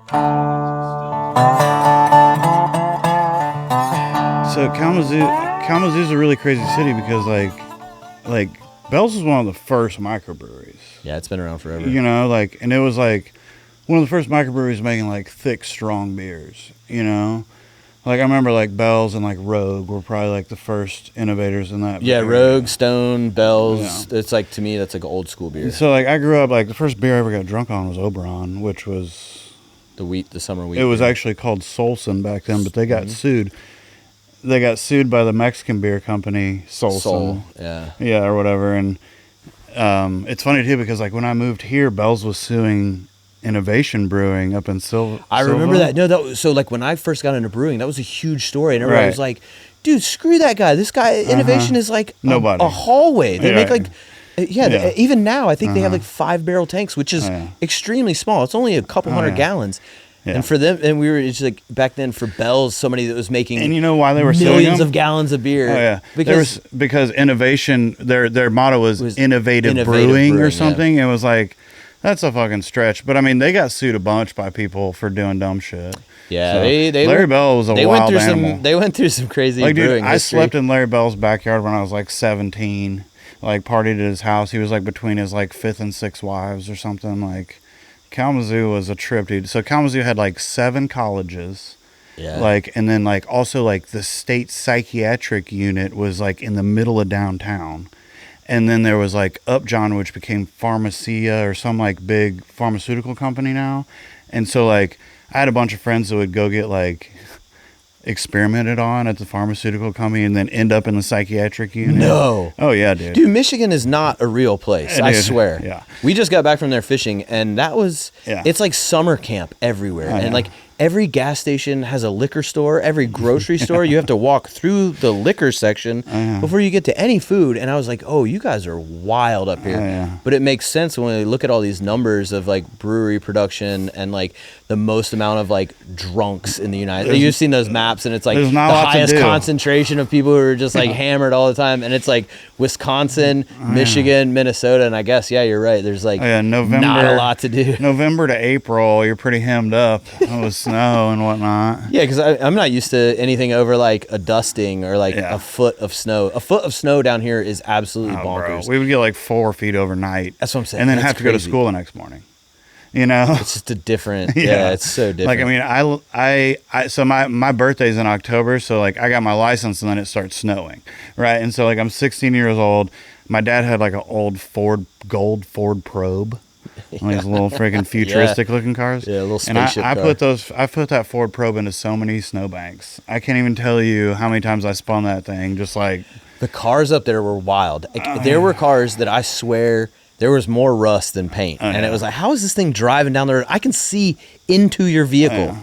So Kalamazoo's a really crazy city because like Bell's was one of the first microbreweries. Yeah, it's been around forever. You know, like, and it was like one of the first microbreweries making like thick, strong beers. You know, like I remember like Bell's and like Rogue were probably like the first innovators in that. Yeah, area. Rogue, Stone, Bell's. Yeah. It's like, to me, that's like an old school beer. So like I grew up like the first beer I ever got drunk on was Oberon, which was the summer wheat. It was actually called Solson back then, but they got sued. They got sued by the Mexican beer company Solson. Yeah, or whatever. And it's funny too because like when I moved here, Bell's was suing Innovation Brewing up in Silva. I remember that. No, that was, so like when I first got into brewing, that was a huge story, and everybody was like, "Dude, screw that guy. This guy Innovation is like a hallway. They make like." Even now, I think they have like 5-barrel tanks, which is extremely small. It's only a couple hundred gallons. Yeah. And for them, and we were just like back then for Bell's, somebody that was making, and you know why they were millions of gallons of beer. Oh yeah, because innovation. Their motto was innovative brewing or something. Yeah. It was like that's a fucking stretch. But I mean, they got sued a bunch by people for doing dumb shit. Yeah, so Larry Bell was a wild animal. They went through some crazy brewing history. I slept in Larry Bell's backyard when I was like 17. Like partied at his house. He was like between his like 5th and 6th wives or something. Like Kalamazoo was a trip, dude. So Kalamazoo had like 7 colleges. Yeah. Like, and then like also like the state psychiatric unit was like in the middle of downtown. And then there was like Upjohn, which became Pharmacia or some like big pharmaceutical company now. And so like I had a bunch of friends that would go get like experimented on at the pharmaceutical company and then end up in the psychiatric unit. No. Oh yeah, dude. Dude, Michigan is not a real place. I swear. Yeah. We just got back from there fishing, and that was it's like summer camp everywhere. And like every gas station has a liquor store, every grocery store, you have to walk through the liquor section before you get to any food. And I was like, oh, you guys are wild up here. But it makes sense when we look at all these numbers of like brewery production and like the most amount of like drunks in the United States. You've seen those maps, and it's like the highest concentration of people who are just like hammered all the time. And it's like Wisconsin, Michigan, Minnesota. And I guess, you're right. There's like November, not a lot to do. November to April, you're pretty hemmed up with snow and whatnot. Yeah, because I'm not used to anything over like a dusting or like a foot of snow. A foot of snow down here is absolutely bonkers. Bro. We would get like 4 feet overnight. That's what I'm saying. And then have to go to school the next morning. You know, it's just a different. It's so different. Like, I mean, so my birthday's in October, so like I got my license and then it starts snowing, right? And so like I'm 16 years old. My dad had like an old gold Ford Probe, one of these little freaking futuristic looking cars. Yeah, a little spaceship car. I put that Ford Probe into so many snowbanks. I can't even tell you how many times I spun that thing. Just like the cars up there were wild. There were cars that I swear. There was more rust than paint. And it was like, how is this thing driving down the road? I can see into your vehicle.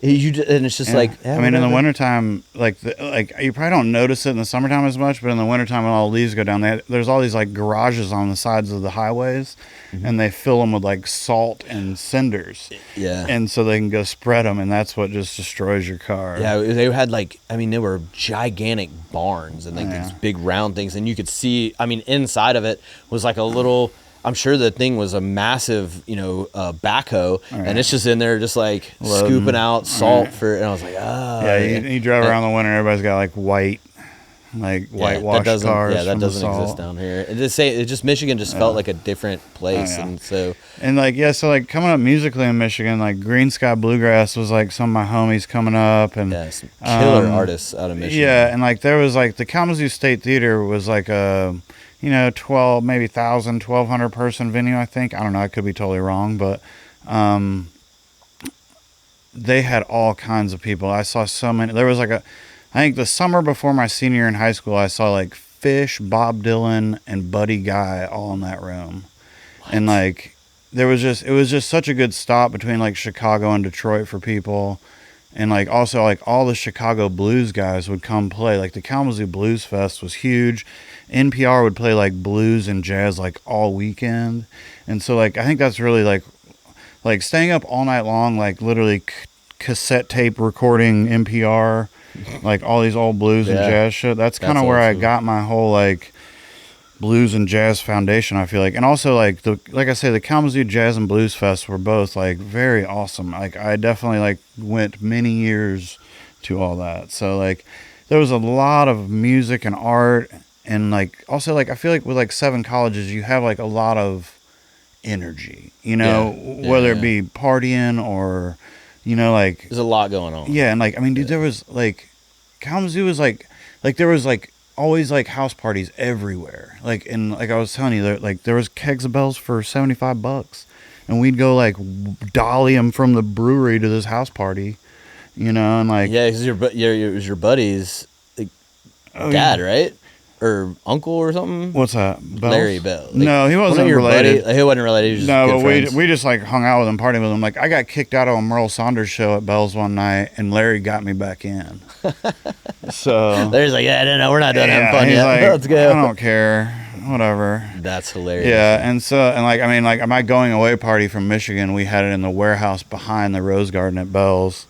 And it's just like... I mean, in the wintertime, like you probably don't notice it in the summertime as much, but in the wintertime when all the leaves go down, there's all these like garages on the sides of the highways, and they fill them with like salt and cinders. Yeah. And so they can go spread them, and that's what just destroys your car. Yeah, they had like, I mean, they were gigantic barns and like these big round things, and you could see, I mean, inside of it was like a little... I'm sure the thing was a massive, backhoe, and it's just in there just like scooping out salt for, and I was like, you drive around the winter, everybody's got like white washed cars. Yeah, that doesn't exist down here. Michigan just felt like a different place, and so coming up musically in Michigan, like Green Sky Bluegrass was like some of my homies coming up, and some killer artists out of Michigan. Yeah, and like there was like the Kalamazoo State Theater was like a 12, maybe 1,000, 1,200 person venue, I think. I don't know. I could be totally wrong, but they had all kinds of people. I saw so many. There was like I think the summer before my senior year in high school, I saw like Fish, Bob Dylan, and Buddy Guy all in that room. What? And like it was just such a good stop between like Chicago and Detroit for people. And like also like all the Chicago blues guys would come play. Like the Kalamazoo Blues Fest was huge. NPR would play like blues and jazz like all weekend. And so like I think that's really like staying up all night long, like literally cassette tape recording NPR, like all these old blues and jazz shit. That's kind of where I got my whole like blues and jazz foundation, I feel like. And also like like I say, the Kalamazoo Jazz and Blues Fest were both like very awesome. Like I definitely like went many years to all that. So like there was a lot of music and art, and like also like I feel like with like 7 colleges you have like a lot of energy, whether it be partying or like there's a lot going on. Yeah, and like I mean, dude, there was like Kalamazoo was like there was like always like house parties everywhere. Like, and like I was telling you, there was kegs of bells for $75, and we'd go like dolly them from the brewery to this house party, and like because it was your buddy's like, dad, right? Or uncle or something. What's that? Bells? Larry Bell. Like, no, he wasn't related. Buddy? He wasn't related. He was just no, good but we just like hung out with him, partied with him. Like I got kicked out of a Merle Saunders show at Bell's one night, and Larry got me back in. So Larry's like, yeah, no, we're not done having fun he's yet. Like, let's go. I don't care, whatever. That's hilarious. Yeah, and like I mean, like my going away party from Michigan, we had it in the warehouse behind the Rose Garden at Bell's.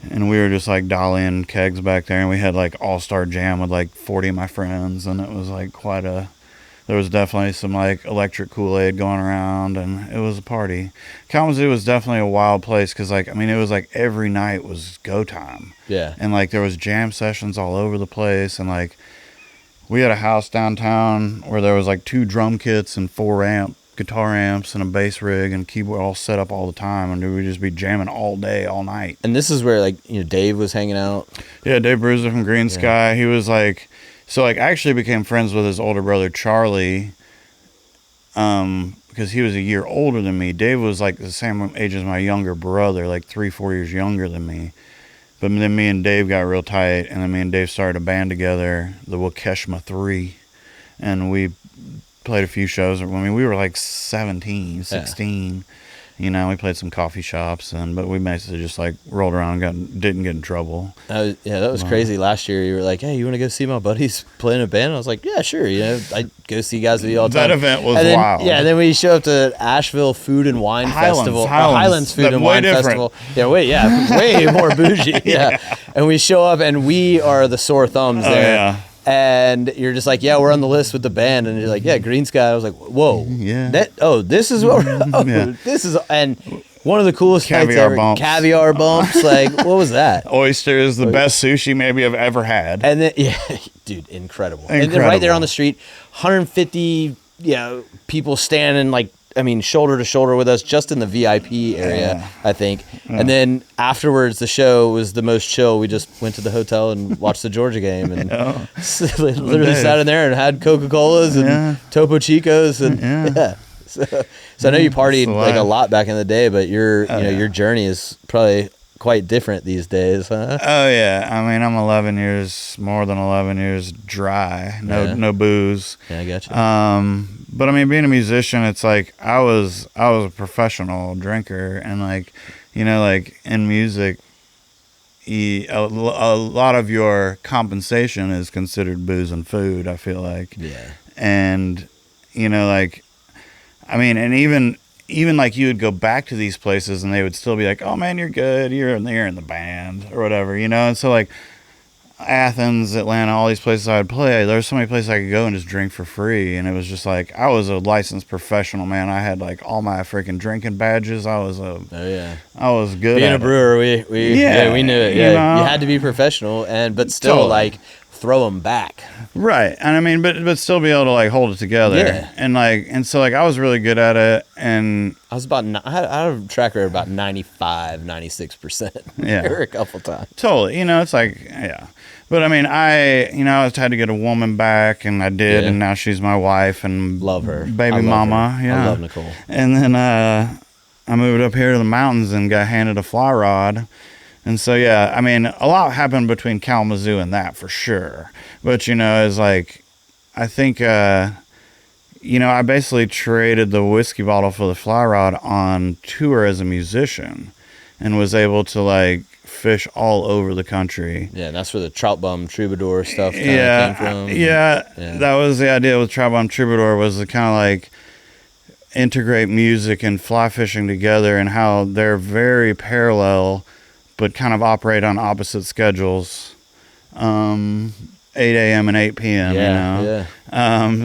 And we were just like dollying kegs back there, and we had like all-star jam with like 40 of my friends, and it was like there was definitely some like electric Kool-Aid going around, and it was a party. Kalamazoo was definitely a wild place because like I mean it was like every night was go time. Yeah. And like there was jam sessions all over the place, and like we had a house downtown where there was like 2 drum kits and 4 guitar amps and a bass rig and keyboard all set up all the time, and we would just be jamming all day, all night. And this is where like Dave was hanging out. Yeah, Dave Bruiser from Green Sky. He was like, so like I actually became friends with his older brother Charlie, because he was a year older than me. Dave was like the same age as my younger brother, like 3-4 years younger than me. But then me and Dave got real tight, and then me and Dave started a band together, the Wakeshma 3, and we played a few shows. I mean, we were like 17, 16. We played some coffee shops, but we basically just like rolled around and didn't get in trouble. That was crazy. Last year, you were like, "Hey, you want to go see my buddies playing a band?" I was like, "Yeah, sure." I go see guys with you all the time. That event was wild. Yeah, and then we show up to Asheville Food and Wine Festival, Highlands Food and Wine Festival. Yeah, way more bougie. Yeah, and we show up, and we are the sore thumbs there. Yeah. And you're just like, yeah, we're on the list with the band, and you're like, yeah, Green Sky. I was like, whoa, yeah. This is what this is, and one of the coolest caviar bumps. Caviar bumps, like what was that? Oysters, the best sushi maybe I've ever had. And then dude, incredible. And then right there on the street, 150 people standing like. I mean, shoulder to shoulder with us just in the VIP area, I think. Yeah. And then afterwards, the show was the most chill. We just went to the hotel and watched the Georgia game and literally sat in there and had Coca-Colas and Topo Chicos. And So I know you partied like a lot back in the day, but your journey is probably quite different these days, huh? Oh yeah, I mean I'm more than 11 years dry, no booze. Yeah, I got you. But I mean, being a musician, it's like I was a professional drinker, and like like in music, a lot of your compensation is considered booze and food. I feel like and like I mean, and even like you would go back to these places and they would still be like, oh man, you're good, you're in the band or whatever, and so like Athens, Atlanta, all these places I would play, there were so many places I could go and just drink for free, and it was just like I was a licensed professional, man. I had like all my freaking drinking badges. I was good. Being a brewer, we knew it. Yeah, you had to be professional, but still like throw them back. Right. And I mean, but still be able to like hold it together. Yeah. And so like I was really good at it, and I had a track record about 96%. Yeah. A couple times. Totally. It's like, yeah. But I mean, I had to get a woman back, and I did, and now she's my wife and love her. Baby mama. Her. Yeah. I love Nicole. And then I moved up here to the mountains and got handed a fly rod. And so, yeah, I mean, a lot happened between Kalamazoo and that for sure. But, it's like, I think, I basically traded the whiskey bottle for the fly rod on tour as a musician and was able to, like, fish all over the country. Yeah, and that's where the Trout Bum Troubadour stuff kind of came from. Yeah, that was the idea with Trout Bum Troubadour, was to kind of, like, integrate music and fly fishing together, and how they're very parallel but kind of operate on opposite schedules. And 8 a.m. and 8 p.m.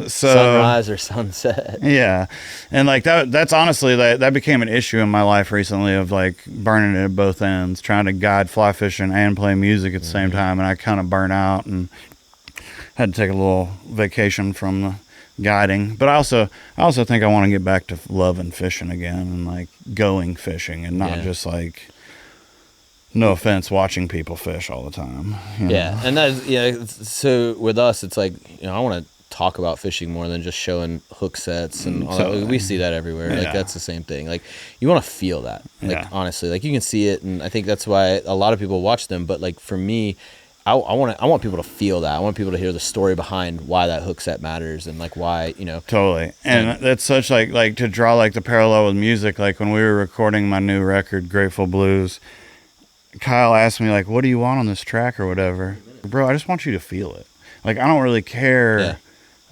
So sunrise or sunset. Yeah, and like that's honestly that became an issue in my life recently of like burning it at both ends, trying to guide fly fishing and play music at the same time, and I kind of burnt out and had to take a little vacation from the guiding. But I also think I want to get back to loving fishing again and like going fishing and not just like, no offense, watching people fish all the time. Yeah, and that's so with us, it's like, I want to talk about fishing more than just showing hook sets and all that. We see that everywhere. Like that's the same thing. Like you want to feel that. Like honestly, like you can see it, and I think that's why a lot of people watch them. But like for me, I want people to feel that. I want people to hear the story behind why that hook set matters and like why, Totally. And that's such like to draw like the parallel with music. Like when we were recording my new record, Grateful Blues, Kyle asked me like, what do you want on this track or whatever? Bro, I just want you to feel it. Like, I don't really care. Yeah.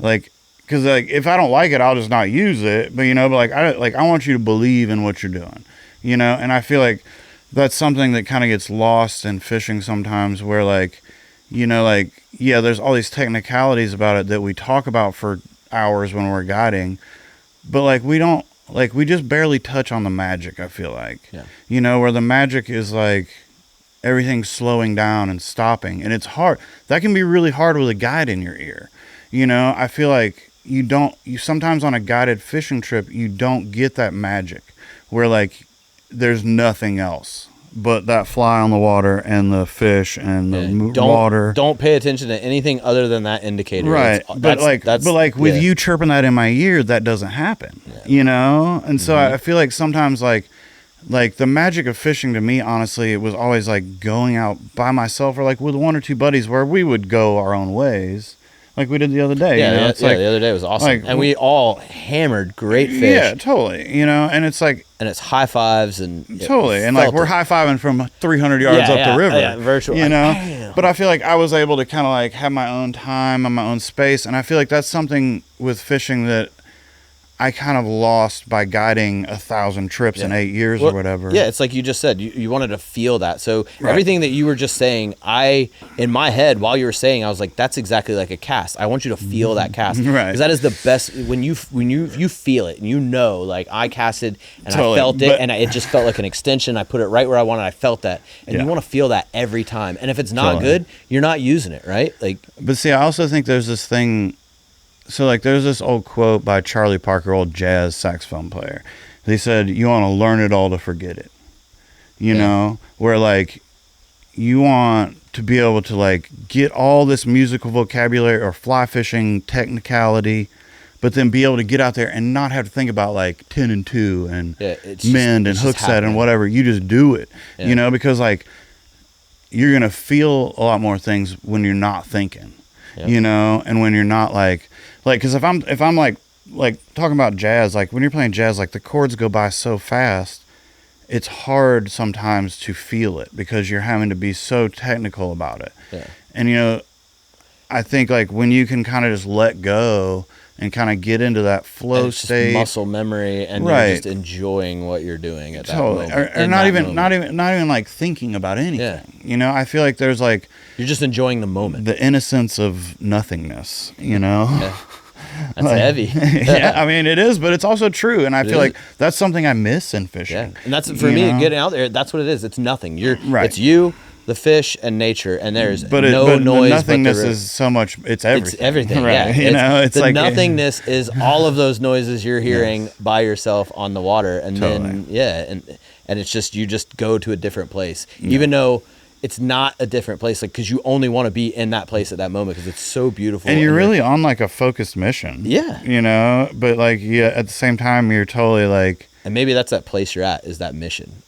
Like, cause like, if I don't like it, I'll just not use it. But I want you to believe in what you're doing, and I feel like that's something that kind of gets lost in fishing sometimes where like, there's all these technicalities about it that we talk about for hours when we're guiding, but like, we just barely touch on the magic, I feel like, where the magic is like everything's slowing down and stopping, and it's hard. That can be really hard with a guide in your ear. I feel like you sometimes on a guided fishing trip, you don't get that magic where like there's nothing else but that fly on the water and the fish and the water. Don't pay attention to anything other than that indicator. Right. But with you chirping that in my ear, that doesn't happen, And so I feel like sometimes like the magic of fishing to me, honestly, it was always like going out by myself or like with one or two buddies where we would go our own ways. Like we did the other day. The other day was awesome. And we all hammered great fish. Yeah, totally. And it's like... And it's high fives and... Totally. And like we're high-fiving from 300 yards up the river. Yeah, virtual. But I feel like I was able to kind of like have my own time and my own space. And I feel like that's something with fishing that I kind of lost by guiding 1,000 trips in 8 years or whatever. Yeah, it's like you just said, you wanted to feel that. So everything that you were just saying, in my head, while you were saying, I was like, that's exactly like a cast. I want you to feel that cast. Right. Because that is the best, when you feel it, and like I casted and I felt it, and it just felt like an extension. I put it right where I wanted, I felt that. And you want to feel that every time. And if it's not good, you're not using it, right? But see, I also think there's this thing. So, like, there's this old quote by Charlie Parker, old jazz saxophone player. He said, you want to learn it all to forget it. Where, like, you want to be able to, like, get all this musical vocabulary or fly fishing technicality, but then be able to get out there and not have to think about, like, 10 and 2 and mend and hook set and whatever. You just do it, because, like, you're going to feel a lot more things when you're not thinking, and when you're not, like, because if I'm like talking about jazz, like when you're playing jazz, like the chords go by so fast, it's hard sometimes to feel it because you're having to be so technical about it. Yeah. And I think like when you can kind of just let go and kind of get into that flow state, muscle memory, and you're just enjoying what you're doing at that moment, or not even like thinking about anything. Yeah. I feel like there's like you're just enjoying the moment, the innocence of nothingness. Yeah. That's heavy. Yeah, I mean it is, but it's also true, and I feel like that's something I miss in fishing. Yeah, and that's for me getting out there. That's what it is. It's nothing. It's you, the fish, and nature, and there's no noise. Nothingness is so much. It's everything. It's everything. Right. Yeah, it's the like nothingness is all of those noises you're hearing by yourself on the water, and then and it's just you just go to a different place, even though it's not a different place, like because you only want to be in that place at that moment because it's so beautiful. And you're really on like a focused mission. Yeah. But like at the same time you're totally like. And maybe that's that place you're at, is that mission.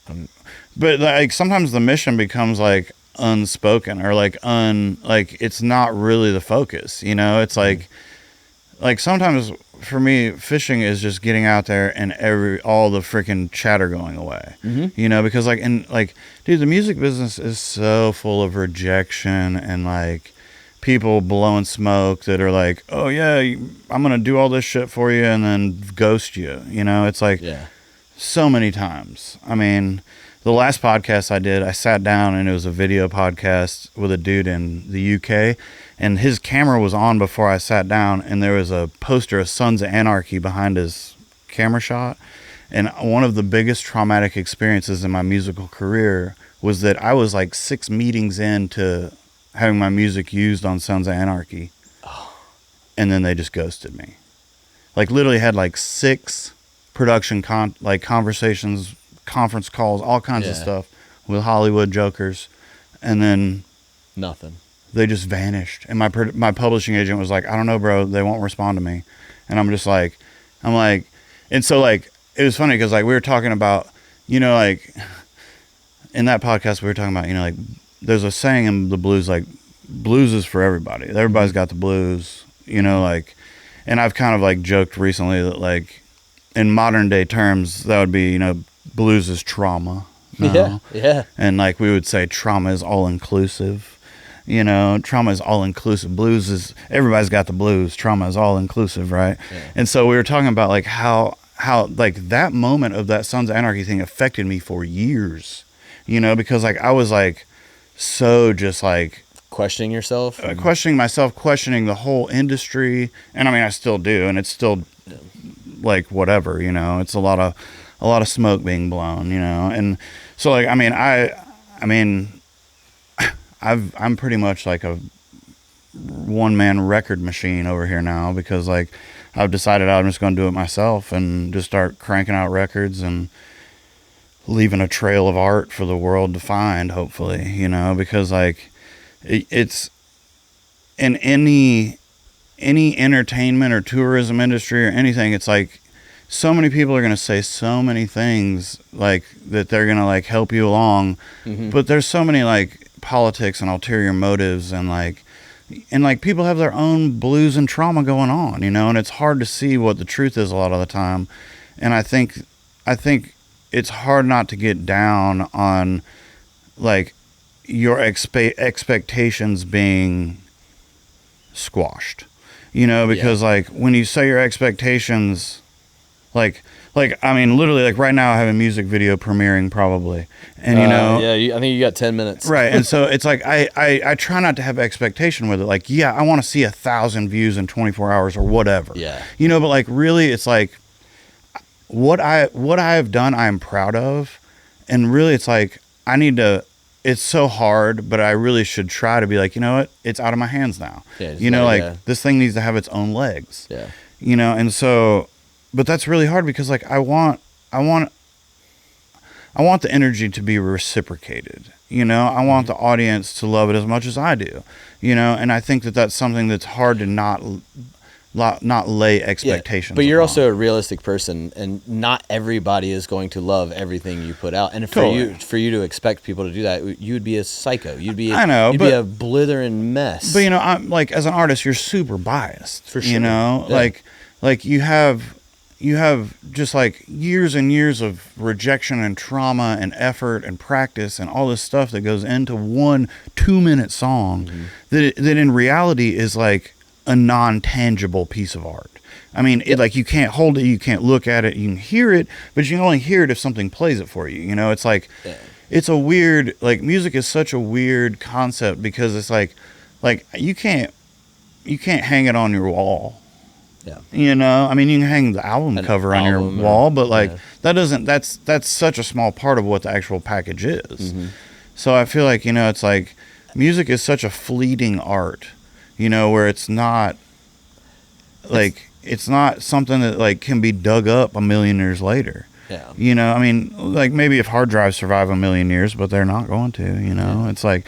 But like sometimes the mission becomes like unspoken or like it's not really the focus. It's like sometimes for me fishing is just getting out there and all the freaking chatter going away. Because dude, the music business is so full of rejection and like people blowing smoke that are like, oh yeah, I'm gonna do all this shit for you and then ghost you. It's like so many times. I mean, the last podcast I did, I sat down and it was a video podcast with a dude in the UK, and his camera was on before I sat down, and there was a poster of Sons of Anarchy behind his camera shot. And one of the biggest traumatic experiences in my musical career was that I was like 6 meetings into having my music used on Sons of Anarchy. And then they just ghosted me. Like literally had like 6 production conversations, conference calls, all kinds of stuff with Hollywood jokers, and then nothing. They just vanished. And my publishing agent was like, I don't know, bro, they won't respond to me. And I'm like, and so like it was funny because like we were talking about, you know, like in that podcast we were talking about, you know, like there's a saying in the blues, like blues is for everybody. Everybody's got the blues, you know, like, and I've kind of like joked recently that like in modern day terms that would be, you know, blues is trauma. Yeah. And like we would say trauma is all inclusive. You know, trauma is all inclusive. Blues is, everybody's got the blues. Trauma is all inclusive, right? Yeah. And so we were talking about like how like that moment of that Sons of Anarchy thing affected me for years, you know, because like I was like so just like questioning yourself, questioning myself, questioning the whole industry. And I mean, I still do. And it's still like whatever, you know, it's a lot of smoke being blown, you know. And so like, I mean, I'm pretty much like a one-man record machine over here now because like I've decided I'm just going to do it myself and just start cranking out records and leaving a trail of art for the world to find, hopefully, you know, because like it's in any entertainment or tourism industry or anything, it's like so many people are going to say so many things like that they're going to like help you along, but there's so many like politics and ulterior motives and like people have their own blues and trauma going on, you know, and it's hard to see what the truth is a lot of the time. And I think it's hard not to get down on like your expectations being squashed, you know, because like when you say your expectations, like I mean literally like right now I have a music video premiering probably, and you know I think you got 10 minutes, right? And so it's like I try not to have expectation with it, like I want to see 1,000 views in 24 hours or whatever, you know, but like really it's like what I have done I am proud of, and really it's like it's so hard, but I really should try to be like, you know what, it's out of my hands now, you know, like this thing needs to have its own legs, you know. And so but that's really hard because like I want the energy to be reciprocated, you know. I want the audience to love it as much as I do, you know. And I think that that's something that's hard to not lay expectations. But you're upon. also a realistic person, and not everybody is going to love everything you put out. And for you to expect people to do that, you would be a psycho. You'd be a blithering mess. But you know, I'm like as an artist, you're super biased. For sure. You know, like you have just like years and years of rejection and trauma and effort and practice and all this stuff that goes into one 2-minute song that in reality is like a non-tangible piece of art. I mean, like you can't hold it, you can't look at it, you can hear it, but you can only hear it if something plays it for you. You know, it's like, it's a weird, like music is such a weird concept because it's like you can't hang it on your wall. Yeah. You know, I mean, you can hang the album cover on your wall, but like that's such a small part of what the actual package is. So I feel like, you know, it's like music is such a fleeting art, you know, where it's not like, it's not something that like can be dug up 1,000,000 years later. Yeah. You know, I mean, like maybe if hard drives survive 1,000,000 years, but they're not going to, you know. It's like,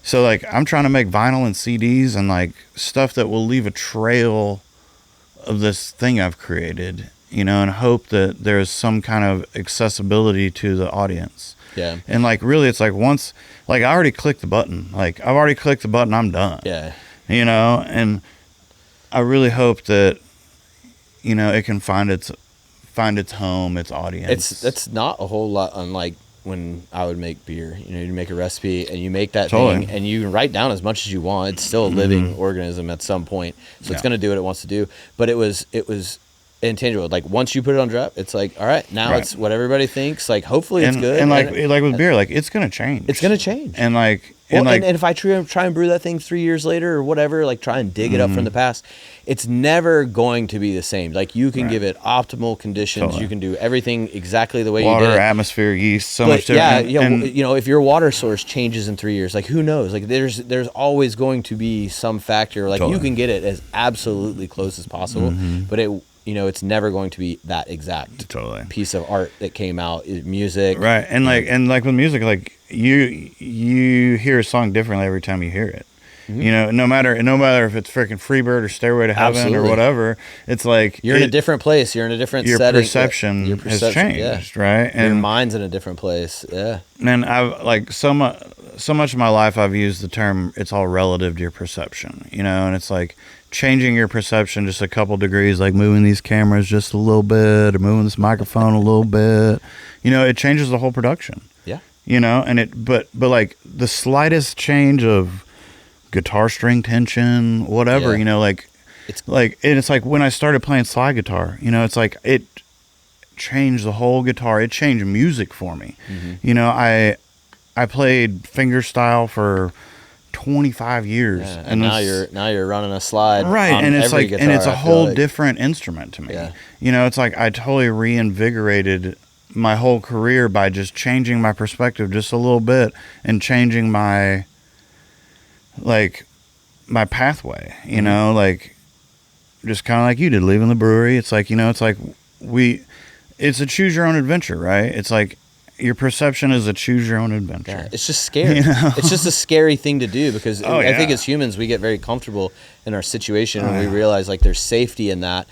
so like I'm trying to make vinyl and CDs and like stuff that will leave a trail of this thing I've created, you know, and hope that there's some kind of accessibility to the audience. Yeah. And like really it's like once like I already clicked the button. Like I've already clicked the button, I'm done. Yeah. You know, and I really hope that, you know, it can find its home, its audience. It's not a whole lot unlike when I would make beer. You know, you make a recipe and you make that thing and you write down as much as you want. It's still a living organism at some point. So it's going to do what it wants to do. But it was intangible. Like once you put it on drop, it's like, all right, now it's what everybody thinks. Like hopefully it's good. And like with beer, like it's gonna change. It's gonna change. And like and if I try and brew that thing 3 years later or whatever, like try and dig it up from the past, it's never going to be the same. Like you can give it optimal conditions. Totally. You can do everything exactly the way you did. Water, atmosphere, yeast, so much different. Yeah, you know, if your water source changes in 3 years, like who knows? Like there's always going to be some factor. Like you can get it as absolutely close as possible, but it's never going to be that exact piece of art that came out. Music, right? And like with music, like you hear a song differently every time you hear it. You know, no matter if it's freaking Freebird or Stairway to Heaven or whatever, it's like you're in a different place. You're in a different setting. Your perception has changed, right? And your mind's in a different place. Yeah. And I've like so much of my life I've used the term it's all relative to your perception. You know, and it's like changing your perception just a couple degrees, like moving these cameras just a little bit or moving this microphone a little bit. You know, it changes the whole production. Yeah. You know, and but like the slightest change of guitar string tension, whatever, you know, like it's like when I started playing slide guitar, you know, it's like it changed the whole guitar. It changed music for me. You know, I played fingerstyle for 25 years, and now you're running a slide, right? And it's like, guitar, and it's a whole different instrument to me. Yeah. You know, it's like I totally reinvigorated my whole career by just changing my perspective just a little bit and changing my pathway, you know, like just kind of like you did leaving the brewery. It's like, you know, it's like it's a choose your own adventure, right? It's like your perception is a choose your own adventure. Yeah, it's just scary. You know? It's just a scary thing to do because I think as humans, we get very comfortable in our situation and we realize like there's safety in that,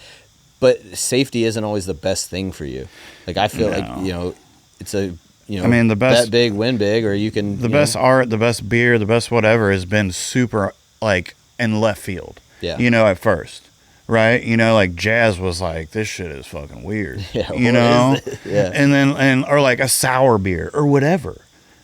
but safety isn't always the best thing for you. Like I feel like, you know, it's a, you know, I mean, the best bet big, win big, or you can the best art, the best beer, the best whatever has been super like in left field. Yeah, you know, at first, right? You know, like jazz was like this shit is fucking weird. Yeah, you know, yeah, and then or like a sour beer or whatever.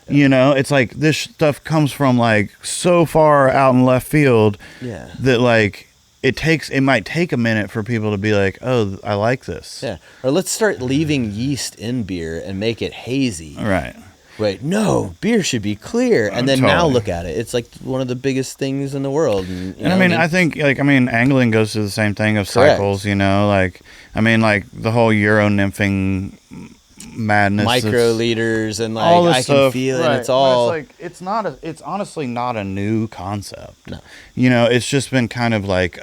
Yeah. You know, it's like this stuff comes from like so far out in left field. Yeah, that like. It might take a minute for people to be like, oh, I like this. Yeah. Or let's start leaving yeast in beer and make it hazy. Right. Wait, no, beer should be clear. And then now look at it. It's like one of the biggest things in the world. And I mean, I think, like, angling goes through the same thing of cycles, you know? Like, like the whole Euro nymphing madness. Microliters and like I can feel it. Right. It's all it's honestly not a new concept. No. You know, it's just been kind of like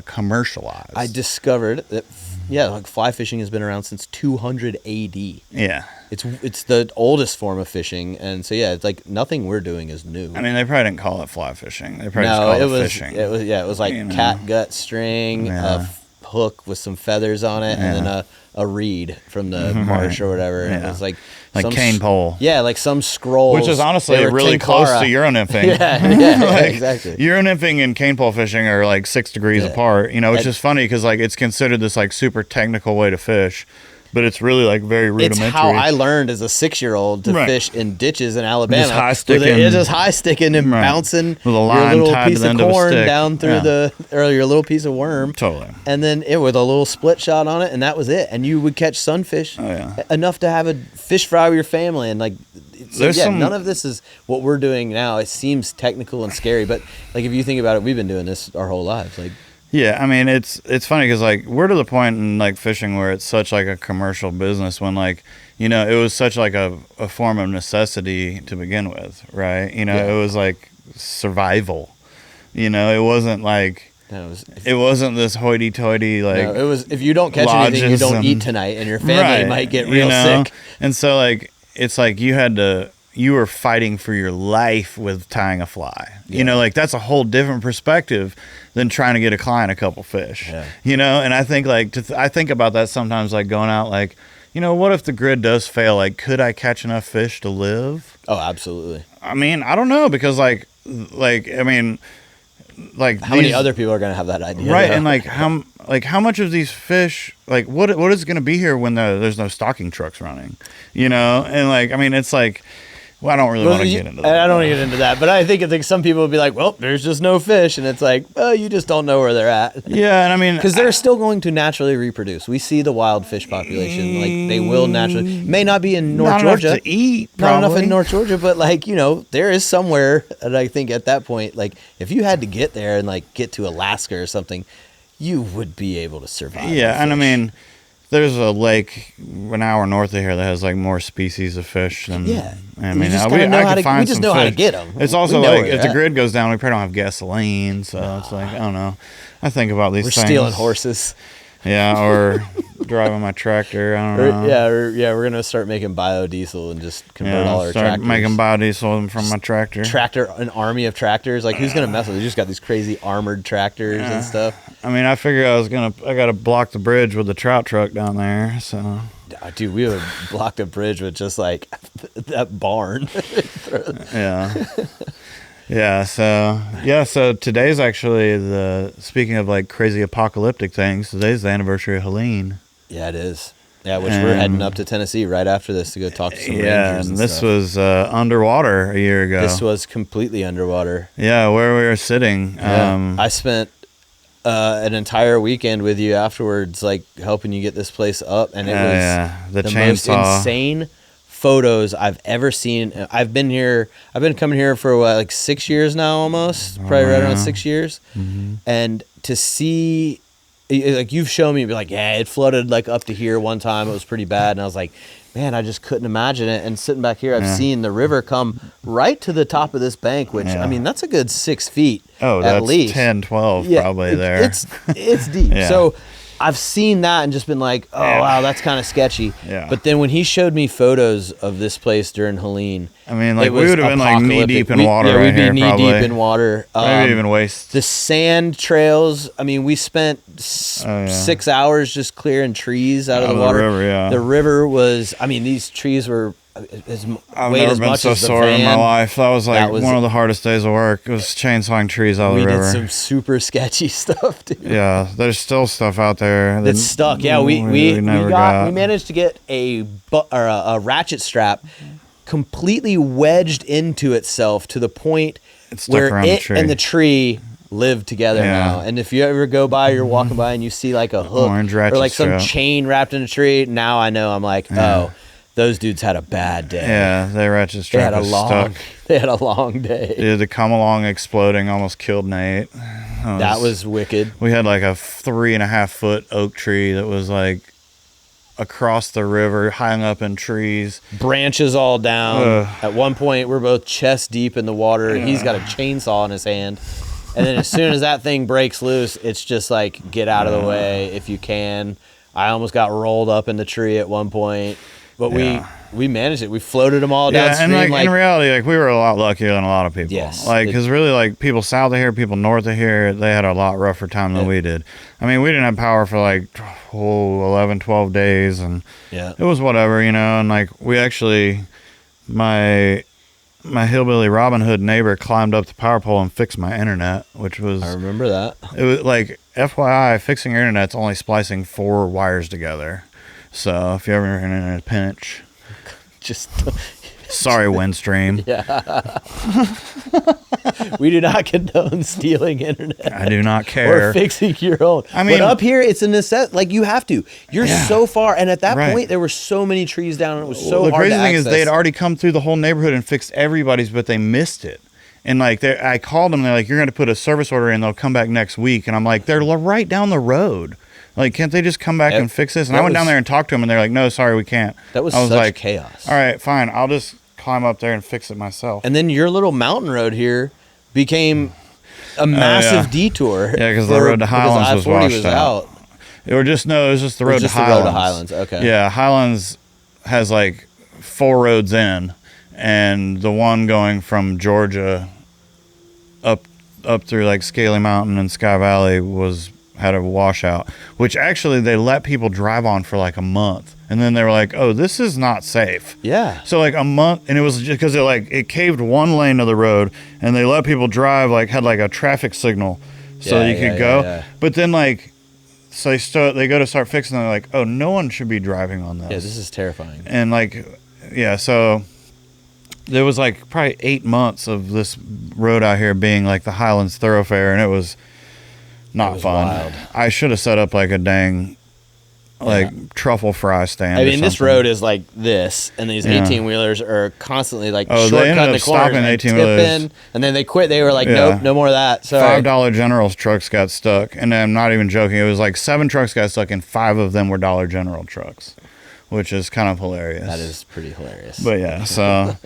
commercialized. I discovered that like fly fishing has been around since 200 AD. Yeah. It's the oldest form of fishing, and so it's like nothing we're doing is new. I mean, they probably didn't call it fly fishing. They probably just called it fishing. It was like cat gut string, a hook with some feathers on it, and then a reed from the marsh or whatever. And it was like cane pole. Yeah, like some scrolls. Which is honestly really close to Euro nymphing. yeah, exactly. Euro nymphing and cane pole fishing are like 6 degrees apart, you know, which is funny because like it's considered this like super technical way to fish. But it's really like very rudimentary. It's how I learned as a 6-year-old to fish in ditches in Alabama. Just high sticking. Just high sticking and bouncing with a line your little tied piece to the of end of a corn stick. down through or your little piece of worm. Totally. And then it with a little split shot on it, and that was it. And you would catch sunfish enough to have a fish fry with your family. And like, none of this is what we're doing now. It seems technical and scary, but like if you think about it, we've been doing this our whole lives. Like. Yeah, I mean, it's funny because, like, we're to the point in, like, fishing where it's such, like, a commercial business when, like, you know, it was such, like, a form of necessity to begin with, right? You know, it was, like, survival. You know, it wasn't, like, it wasn't this hoity-toity, like... No, it was, if you don't catch anything, you don't eat tonight, and your family might get real sick. And so, like, it's like you were fighting for your life with tying a fly. Yeah. You know, like that's a whole different perspective than trying to get a client a couple fish. Yeah. You know, and I think like I think about that sometimes, like going out, like, you know, what if the grid does fail? Like, could I catch enough fish to live? Oh, absolutely. I mean, I don't know because like I mean, like how many other people are going to have that idea, right? And like how much of these fish, like what is going to be here when there's no stocking trucks running, you know? And like I mean, it's like. Well, I don't really want to get into that. I don't want to get into that, but I think some people would be like, well, there's just no fish. And it's like, well, you just don't know where they're at. Yeah, and I mean... Because they're still going to naturally reproduce. We see the wild fish population. Like, they will naturally... May not be in North Georgia. Not enough to eat, probably. Not enough in North Georgia, but, like, you know, there is somewhere, and I think at that point, like, if you had to get there and, like, get to Alaska or something, you would be able to survive. Yeah, and I mean... There's a lake an hour north of here that has like more species of fish than. Yeah, I mean, we just know how to get them. It's also like if the grid goes down, we probably don't have gasoline, so it's like I don't know. I think about these things. We're stealing horses. Yeah, or driving my tractor. I don't know. We're gonna start making biodiesel and just convert all our tractors. Making biodiesel from my tractor. An army of tractors. Like who's gonna mess with it? You just got these crazy armored tractors and stuff. I mean, I figured I got to block the bridge with the trout truck down there. So, dude, we would block the bridge with just like that barn. Yeah. So today's actually speaking of like crazy apocalyptic things. Today's the anniversary of Helene. Yeah, it is. Yeah, which we're heading up to Tennessee right after this to go talk to some rangers and this was underwater a year ago. This was completely underwater. Yeah, where we were sitting. Yeah. I spent an entire weekend with you afterwards, like helping you get this place up, and it was the most insane photos I've ever seen. I've been coming here for like 6 years now, almost probably right around 6 years, and to see, like you've shown me, be like, yeah, it flooded like up to here one time. It was pretty bad, and I was like, man, I just couldn't imagine it. And sitting back here, I've seen the river come right to the top of this bank, which, I mean, that's a good 6 feet at least. 10, 12 probably there. It's deep. So I've seen that and just been like, oh, wow, that's kind of sketchy. Yeah. But then when he showed me photos of this place during Helene, I mean, like we would have been like knee deep in water. Yeah, we'd be knee deep in water. Maybe even waist. The sand trails. I mean, we spent 6 hours just clearing trees out of the water. The river was. I mean, these trees were. I've never been so sore in my life. That was like one of the hardest days of work. It was chainsawing trees out of the river. We did some super sketchy stuff, dude. Yeah, there's still stuff out there that's stuck. Yeah, we managed to get a ratchet strap completely wedged into itself to the point where it and the tree live together now. And if you ever go by, you're walking by and you see like a hook or like some chain wrapped in a tree, now I know. I'm like, oh, those dudes had a bad day. Yeah, their ratchet strap was stuck. They had a long day. Dude, the come along exploding almost killed Nate. That was wicked. We had like a 3.5 foot oak tree that was like across the river, hung up in trees, branches all down. At one point, we're both chest deep in the water. He's got a chainsaw in his hand, and then as soon as that thing breaks loose, it's just like, get out of the way if you can. I almost got rolled up in the tree at one point, but we managed it. We floated them all downstream. And like in reality, like we were a lot luckier than a lot of people. Yes, like because really, like people south of here, people north of here, they had a lot rougher time than we did. I mean, we didn't have power for like 11, 12 days, and it was whatever, you know. And like we actually, my hillbilly Robin Hood neighbor climbed up the power pole and fixed my internet, which was, I remember that. It was like, FYI, fixing your internet's only splicing 4 wires together. So if you're ever in a pinch, just sorry, Windstream. We do not condone stealing internet. I do not care. Or fixing your own. I mean, but up here, it's a necessity. Like, you have to. You're so far. And at that point, there were so many trees down, and it was so hard to access. The crazy thing is they had already come through the whole neighborhood and fixed everybody's, but they missed it. And, like, I called them. They're like, you're going to put a service order in. They'll come back next week. And I'm like, they're right down the road. Like, can't they just come back and fix this? And I went down there and talked to them, and they're like, no, sorry, we can't. That was such chaos. All right, fine. I'll just climb up there and fix it myself. And then your little mountain road here became a massive detour. Yeah, because the road to Highlands was washed out. It was just the road to Highlands. The road to Highlands, okay. Yeah, Highlands has like 4 roads in, and the one going from Georgia up through like Scaly Mountain and Sky Valley had a washout, which actually they let people drive on for like a month, and then they were like, oh, this is not safe. So like a month, and it was just because it caved one lane of the road, and they let people drive, like had like a traffic signal so you could go. But then like, so they go to start fixing, and they're like, oh, no one should be driving on this. Yeah, this is terrifying. And like, so there was like probably 8 months of this road out here being like the Highlands Thoroughfare, and it was not fun. Wild. I should have set up like a dang truffle fry stand. I mean, this road is like this, and these 18-wheelers are constantly like shortcutting the corners and tipping, and then they quit. They were like, nope, no more of that. Sorry. $5 General's trucks got stuck, and I'm not even joking. It was like 7 trucks got stuck, and 5 of them were Dollar General trucks, which is kind of hilarious. That is pretty hilarious. But yeah, so...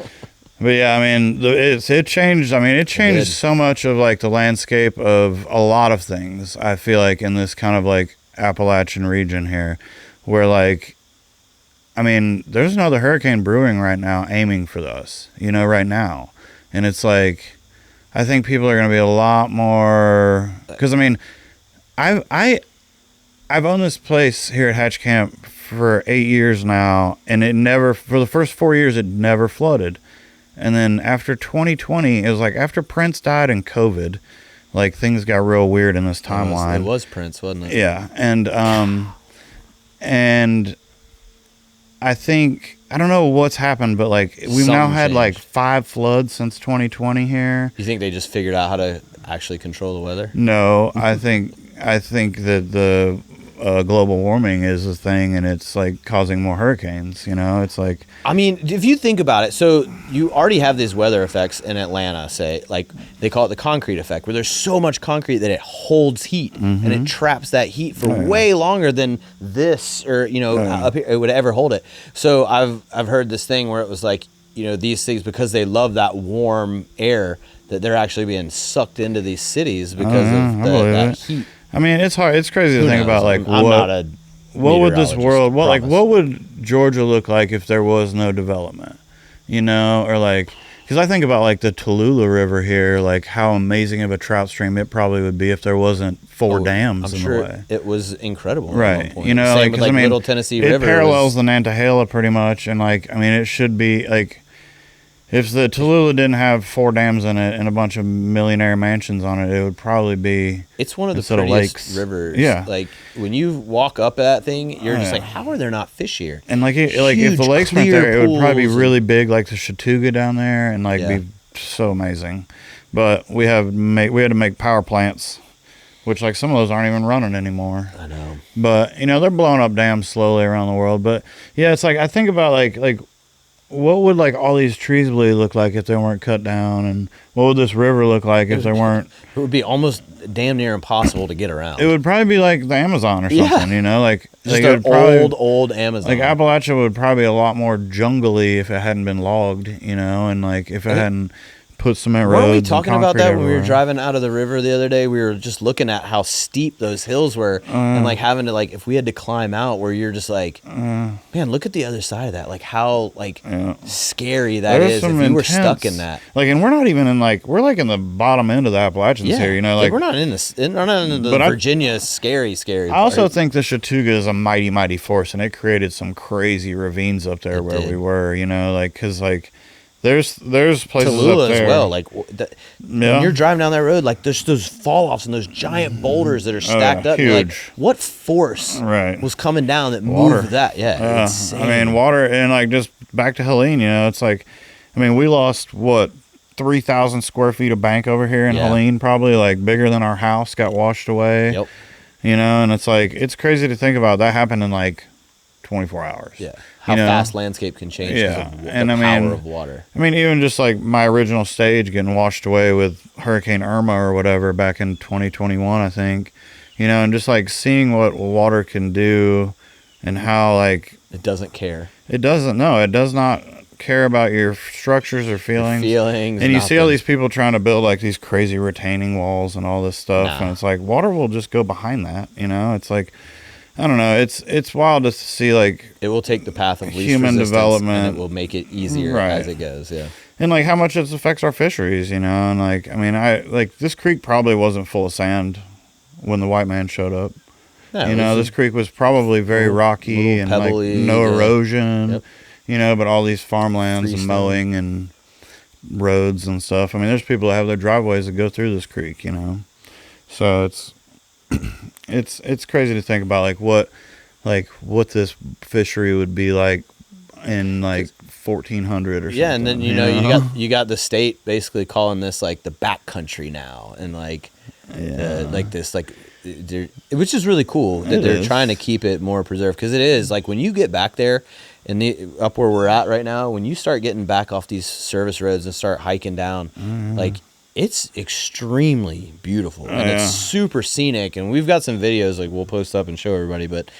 But yeah, I mean, it changed. I mean, it changed so much of like the landscape of a lot of things. I feel like in this kind of like Appalachian region here, where like, I mean, there's another hurricane brewing right now, aiming for us, right now, and it's like, I think people are going to be a lot more, because I mean, I've owned this place here at Hatch Camp for 8 years now, and it never, for the first 4 years, it never flooded. And then after 2020, it was like after Prince died and COVID, like things got real weird in this timeline. It was Prince, wasn't it? Yeah. And I think, I don't know what's happened, but like we've now had like 5 floods since 2020 here. You think they just figured out how to actually control the weather? No, I think that the global warming is a thing, and it's like causing more hurricanes. It's like, I mean, if you think about it, so you already have these weather effects in Atlanta, say, like they call it the concrete effect, where there's so much concrete that it holds heat, and it traps that heat for way longer than this or up here, it would ever hold it. So I've heard this thing where it was like, these things, because they love that warm air, that they're actually being sucked into these cities because of that heat. I mean, it's hard. It's crazy to think about, like, what would this world, what would Georgia look like if there was no development, or like, because I think about like the Tallulah River here, like how amazing of a trout stream it probably would be if there wasn't 4 dams in the way. It was incredible, right? Same with, like, Middle Tennessee River. It parallels the Nantahala pretty much, and like, I mean, it should be like, if the Tallulah didn't have 4 dams in it and a bunch of millionaire mansions on it, it would probably be. It's one of the prettiest rivers. Yeah. Like when you walk up that thing, you're just like, how are there not fish here? And like, if the lakes weren't there, it would probably be really big, like the Chattooga down there, and like be so amazing. But we had to make power plants, which like some of those aren't even running anymore. I know. But they're blowing up dams slowly around the world. But yeah, it's like I think about like. What would like all these trees really look like if they weren't cut down, and what would this river look like if they weren't? It would be almost damn near impossible to get around. It would probably be like the Amazon or something, like just like an old Amazon. Like Appalachia would probably be a lot more jungly if it hadn't been logged, and like if it hadn't put cement roads. Weren't we talking about that everywhere. when we were driving out of the river the other day? We were just looking at how steep those hills were, and like having to, like, if we had to climb out, where you're just like, man, look at the other side of that. Like how scary that is if you were stuck in that. Like, and we're not even in we're like in the bottom end of the Appalachians here. Like we're not in the Virginia scary. I also think the Chattooga is a mighty, mighty force, and it created some crazy ravines up there where we were. Because like. There's places Tallulah up there as well. Like when you're driving down that road, like there's those fall offs and those giant boulders that are stacked up. Huge. Like, what force was coming down that moved that? Yeah, insane. I mean, water, and like just back to Helene. It's like, I mean, we lost 3,000 square feet of bank over here in Helene, probably like bigger than our house, got washed away. Yep. And it's like, it's crazy to think about that happened in like 24 hours. Yeah. How fast landscape can change. Yeah. And the power of water. I mean, even just like my original stage getting washed away with Hurricane Irma or whatever back in 2021, I think, and just like seeing what water can do and how like. It doesn't care. It doesn't. No, it does not care about your structures or feelings. And you see all these people trying to build like these crazy retaining walls and all this stuff. And it's like water will just go behind that. It's like. I don't know. It's wild to see like it will take the path of least human development, and it will make it easier as it goes. Yeah, and like how much it affects our fisheries, and like I mean, this creek probably wasn't full of sand when the white man showed up. Yeah, this creek was probably very rocky and pebbly, like no erosion. Yep. But all these farmlands and mowing and roads and stuff. I mean, there's people that have their driveways that go through this creek. So it's. It's crazy to think about what this fishery would be like in like 1400 or something. Yeah, and then you got the state basically calling this like the back country now, and like like this like, which is really cool that they're trying to keep it more preserved, because it is like when you get back there and up where we're at right now, when you start getting back off these service roads and start hiking down, like it's extremely beautiful and it's super scenic, and we've got some videos like we'll post up and show everybody, but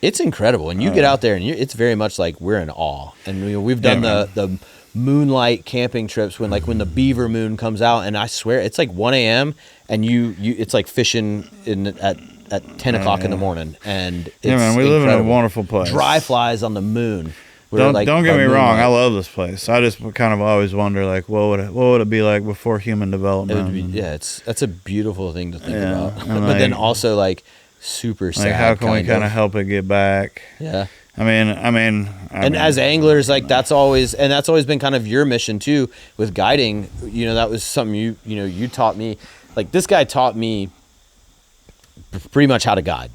it's incredible. And you get out there and it's very much like we're in awe. And we've done the moonlight camping trips when the beaver moon comes out, and I swear it's like 1 a.m. and it's like fishing at 10 o'clock in the morning, and it's man, we live in a wonderful place. Dry flies on the moon. Don't get me wrong, I love this place. I just kind of always wonder, like, what would it be like before human development? That's a beautiful thing to think about. But then also like super sad. Like, how can we kind of help it get back? Yeah. I mean, as anglers, like that's always been kind of your mission too with guiding. That was something you taught me. Like, this guy taught me pretty much how to guide.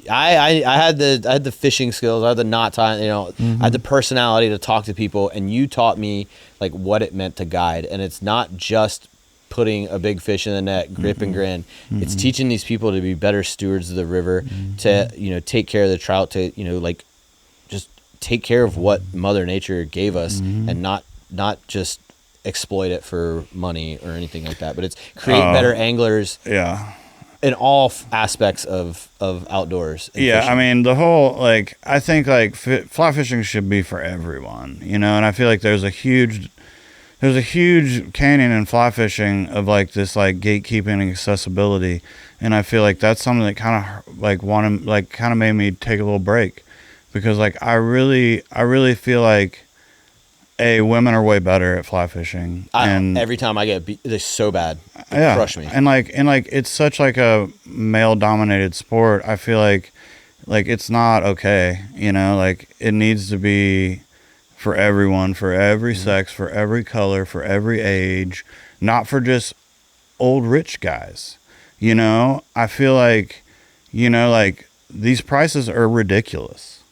I had the fishing skills, I had the knot tying, I had the personality to talk to people, and you taught me like what it meant to guide. And it's not just putting a big fish in the net, grip and grin. It's teaching these people to be better stewards of the river, to take care of the trout, to like just take care of what Mother Nature gave us, and not just exploit it for money or anything like that. But it's create better anglers. Yeah. In all aspects of outdoors. Yeah, fishing. I mean, the whole, like, I think like fly fishing should be for everyone, and I feel like there's a huge canyon in fly fishing of like this like gatekeeping and accessibility, and I feel like that's something that kind of made me take a little break, because like I really feel like women are way better at fly fishing, and every time I get beat, they're so bad, they crush me. And like it's such like a male dominated sport. I feel like it's not okay, like it needs to be for everyone, for every sex, for every color, for every age, not for just old rich guys. I feel like, like these prices are ridiculous.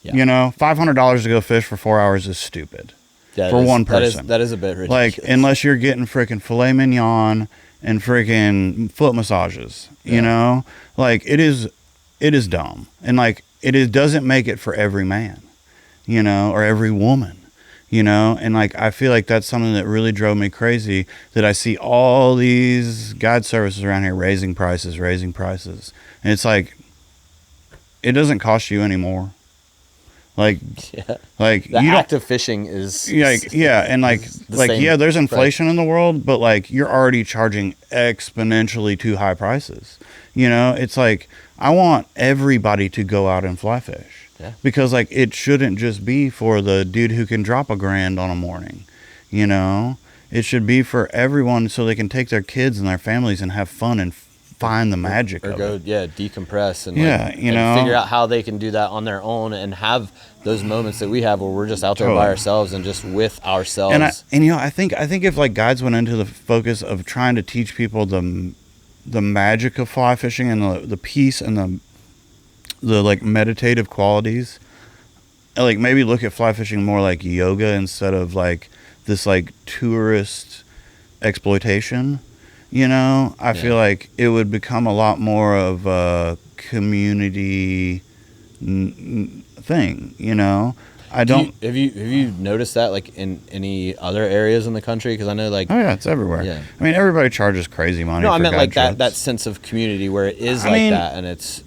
Yeah. $500 to go fish for 4 hours is stupid for one person. That is a bit ridiculous. Like, unless you're getting freaking filet mignon and freaking foot massages, like it is dumb. And like, doesn't make it for every man. Or every woman, and like, I feel like that's something that really drove me crazy, that I see all these guide services around here raising prices. And it's like, it doesn't cost you anymore. Like, like the act of fishing is like, and like there's inflation in the world, but like, you're already charging exponentially too high prices. It's like, I want everybody to go out and fly fish. Yeah. Because like, it shouldn't just be for the dude who can drop $1,000 on a morning, it should be for everyone, so they can take their kids and their families and have fun and find the magic of it. Decompress and and figure out how they can do that on their own, and have those moments that we have where we're just out there by ourselves and just with ourselves. And I think if like guides went into the focus of trying to teach people the magic of fly fishing and the peace and the like meditative qualities, like maybe look at fly fishing more like yoga instead of like this like tourist exploitation, I feel like it would become a lot more of a community thing. Have you noticed that like in any other areas in the country? Because I know like, oh yeah, it's everywhere. Yeah, I mean, everybody charges crazy money. No, I meant like that sense of community where it is that, and it's.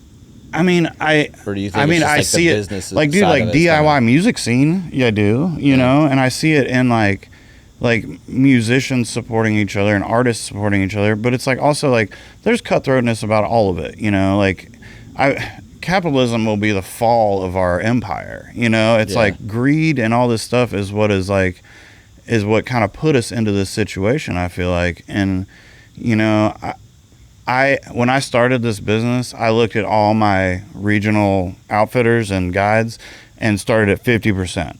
Or do you think I see it like, dude, like DIY music scene. Yeah, I do. And I see it in like musicians supporting each other and artists supporting each other. But it's like also like there's cutthroatness about all of it. Like capitalism will be the fall of our empire. It's like greed and all this stuff is what kind of put us into this situation, I feel like. And when I started this business, I looked at all my regional outfitters and guides and started at 50%,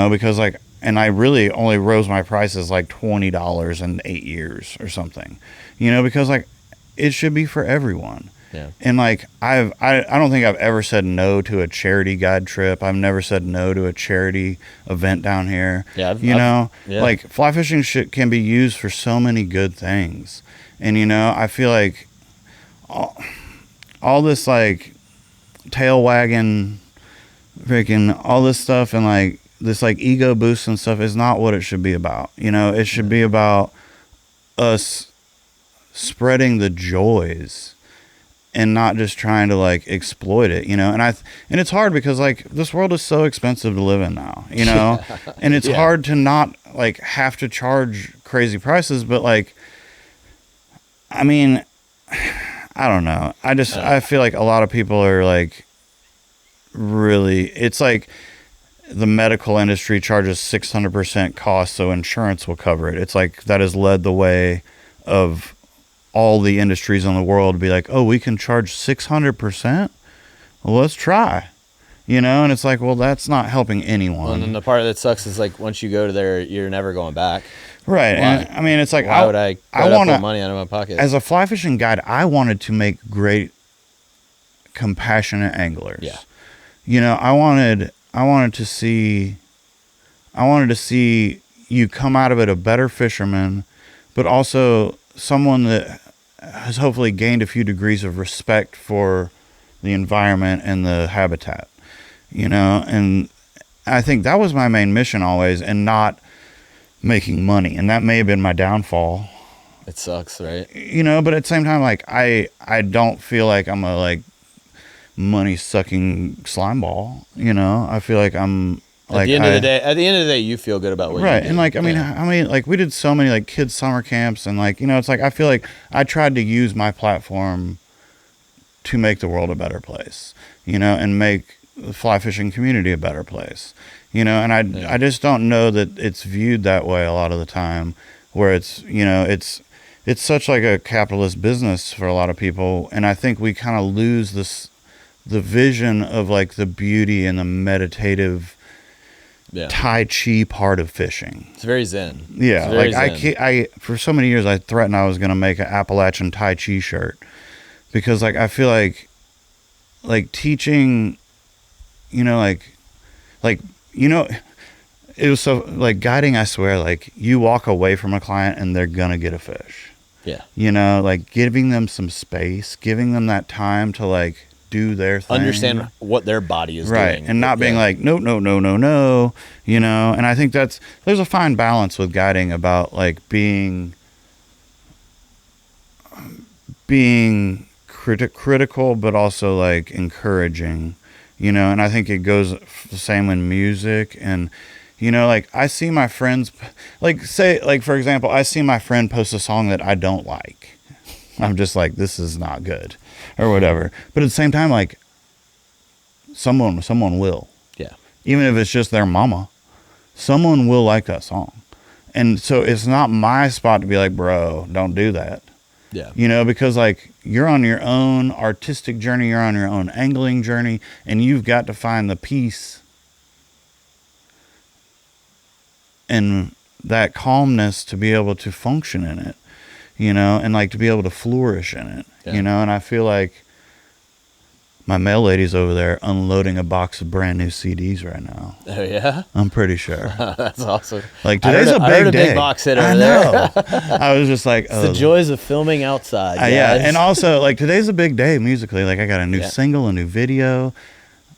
because like, and I really only rose my prices like $20 in 8 years or something, because like, it should be for everyone. Yeah. And like I don't think I've ever said no to a charity guide trip. I've never said no to a charity event down here. Yeah, like fly fishing can be used for so many good things. And I feel like all this like tail wagging, freaking all this stuff and like this like ego boost and stuff is not what it should be about. It should be about us spreading the joys and not just trying to like exploit it, and it's hard because like this world is so expensive to live in now, and it's hard to not like have to charge crazy prices, but like, I mean, I don't know. I feel like a lot of people are like really, it's like the medical industry charges 600% cost so insurance will cover it. It's like that has led the way of all the industries in the world to be like, oh, we can charge 600%? Well, let's try. And it's like, well, that's not helping anyone. Well, and then the part that sucks is like once you go to there, you're never going back. Right. And I mean, it's like, why would I put money out of my pocket? As a fly fishing guide, I wanted to make great, compassionate anglers. Yeah. I wanted to see you come out of it a better fisherman, but also someone that has hopefully gained a few degrees of respect for the environment and the habitat, and I think that was my main mission always, and not making money. And that may have been my downfall. It sucks, right? But at the same time, like I don't feel like I'm a like money sucking slime ball. I feel like I'm like, at the end of the day, you feel good about what you do. And like, I mean, like we did so many like kids summer camps, and like, it's like, I feel like I tried to use my platform to make the world a better place, and make the fly fishing community a better place, and I just don't know that it's viewed that way a lot of the time, where it's, it's such like a capitalist business for a lot of people. And I think we kind of lose the vision of like the beauty and the meditative, Tai Chi part of fishing. It's very zen. Yeah, like I for so many years I threatened I was going to make an Appalachian Tai Chi shirt, because like I feel like teaching, it was so like guiding. I swear, like you walk away from a client and they're gonna get a fish. Yeah, like giving them some space, giving them that time to like do their thing. Understand what their body is doing. And not being like, no, and I think there's a fine balance with guiding about like being critical, but also like encouraging, and I think it goes the same in music. And, like I see my friends, like say, like, for example, I see my friend post a song that I don't like. I'm just like, this is not good or whatever. But at the same time, like someone will. Yeah. Even if it's just their mama, someone will like that song. And so it's not my spot to be like, bro, don't do that. Yeah. Because like you're on your own artistic journey, you're on your own angling journey, and you've got to find the peace and that calmness to be able to function in it, and like to be able to flourish in it, and I feel like my mail lady's over there unloading a box of brand new CDs right now. Oh yeah, I'm pretty sure. That's awesome. Like today's a big day. Big box hit over I know. I was just like, it's the joys of filming outside. Yeah, and also like today's a big day musically. Like I got a new single, a new video.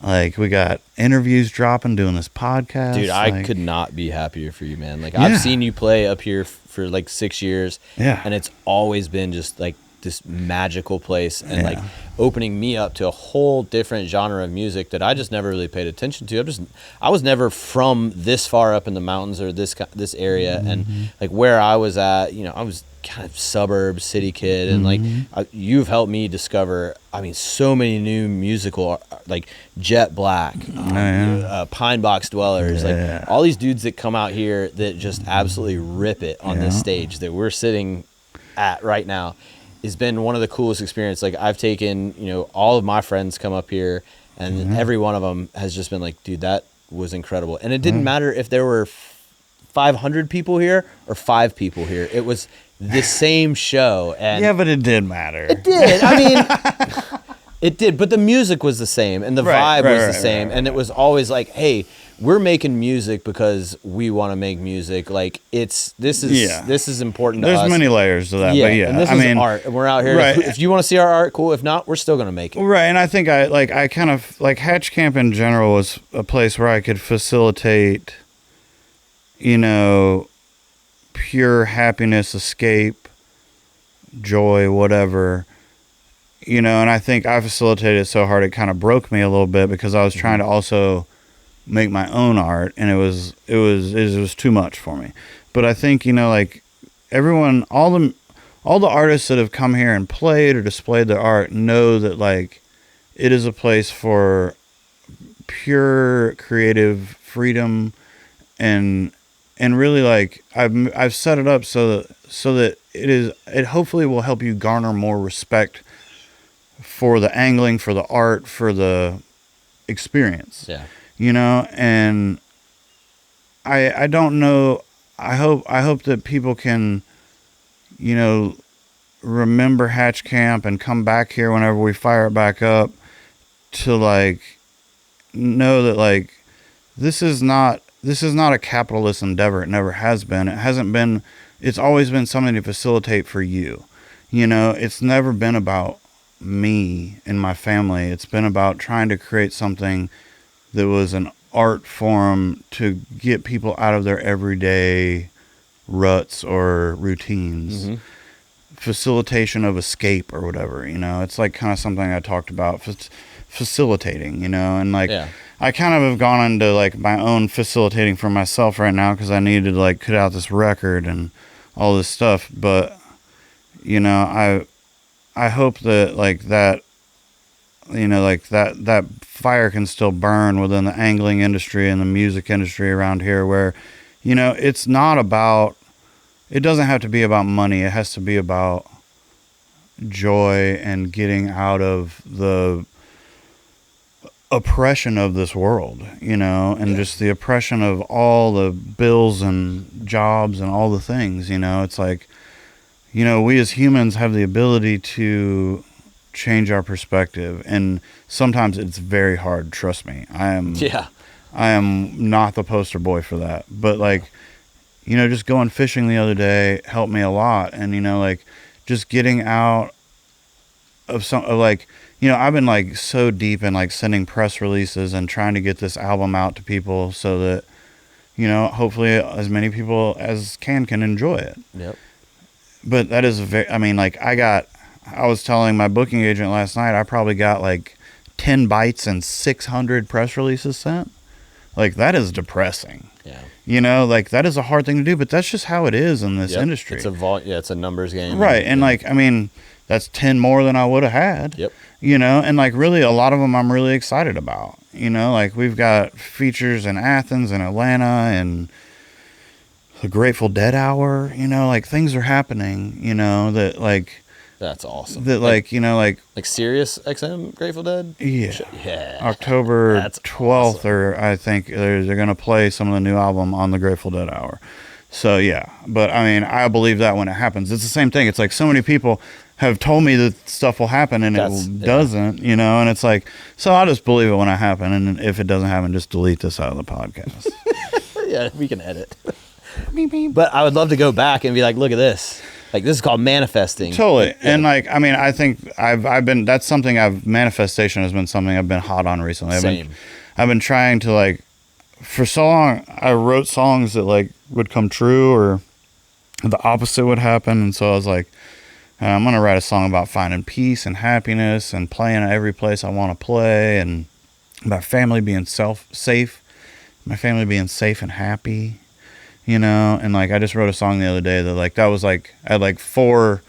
Like we got interviews dropping, doing this podcast. Dude, I could not be happier for you, man. Like I've seen you play up here for like 6 years. Yeah, and it's always been just like this magical place, and like opening me up to a whole different genre of music that I just never really paid attention to. I was never from this far up in the mountains or this area, and like where I was at, I was kind of suburb city kid, and like you've helped me discover, I mean, so many new musical, like Jet Black, Pine Box Dwellers, like all these dudes that come out here that just absolutely rip it on this stage that we're sitting at right now. Has been one of the coolest experiences. Like I've taken, all of my friends come up here, and every one of them has just been like, dude, that was incredible. And it didn't matter if there were 500 people here or 5 people here. It was the same show. And yeah, but it did matter. It did. I mean, it did. But the music was the same, and the vibe was the same. And it was always like, hey, we're making music because we want to make music. Like this is important to us. There's many layers to that, yeah, but yeah, and this is art, and we're out here. Right. If you want to see our art, cool. If not, we're still gonna make it. Right, and I think I kind of like Hatch Camp in general was a place where I could facilitate, pure happiness, escape, joy, whatever. And I think I facilitated it so hard it kind of broke me a little bit because I was trying to also make my own art, and it was too much for me. But I think like everyone, all the artists that have come here and played or displayed their art know that like it is a place for pure creative freedom, and really like I've set it up so that it hopefully will help you garner more respect for the angling, for the art, for the experience. Yeah. And I don't know. I hope that people can, remember Hatch Camp and come back here whenever we fire it back up to like know that like this is not a capitalist endeavor. It never has been. It hasn't been. It's always been something to facilitate for you. It's never been about me and my family. It's been about trying to create something that was an art form to get people out of their everyday ruts or routines. Mm-hmm. Facilitation of escape or whatever, it's like kind of something I talked about facilitating, and like I kind of have gone into like my own facilitating for myself right now because I needed to like put out this record and all this stuff. But I hope that like that, like that fire can still burn within the angling industry and the music industry around here where, it's not about, it doesn't have to be about money. It has to be about joy and getting out of the oppression of this world, and just the oppression of all the bills and jobs and all the things, it's like, we as humans have the ability to change our perspective, and sometimes it's very hard. Trust me, I am not the poster boy for that. But like, just going fishing the other day helped me a lot, and like just getting out of I've been like so deep in like sending press releases and trying to get this album out to people so that hopefully as many people as can enjoy it. Yep. But that is I was telling my booking agent last night, I probably got like 10 bites and 600 press releases sent. Like, that is depressing. Yeah. Like, that is a hard thing to do, but that's just how it is in this industry. It's a numbers game. Right. And like, I mean, that's 10 more than I would have had. Yep. And like really a lot of them I'm really excited about. Like we've got features in Athens and Atlanta and the Grateful Dead hour, like things are happening, that like, that's awesome. That like Sirius XM Grateful Dead? Yeah. October 12th, awesome. Or I think they're going to play some of the new album on the Grateful Dead hour. So yeah, but I mean, I believe that when it happens. It's the same thing. It's like so many people have told me that stuff will happen and it doesn't, and it's like, so I'll just believe it when it happens, and if it doesn't happen, just delete this out of the podcast. Yeah, we can edit. But I would love to go back and be like, look at this. Like, this is called manifesting. Totally. Yeah. And like, I mean, I think I've been, that's something manifestation has been something I've been hot on recently. I've been trying to like, for so long, I wrote songs that like would come true or the opposite would happen. And so I was like, I'm going to write a song about finding peace and happiness and playing at every place I want to play, and my family being safe, my family being safe and happy, and like, I just wrote a song the other day that like, that was like, I had like 4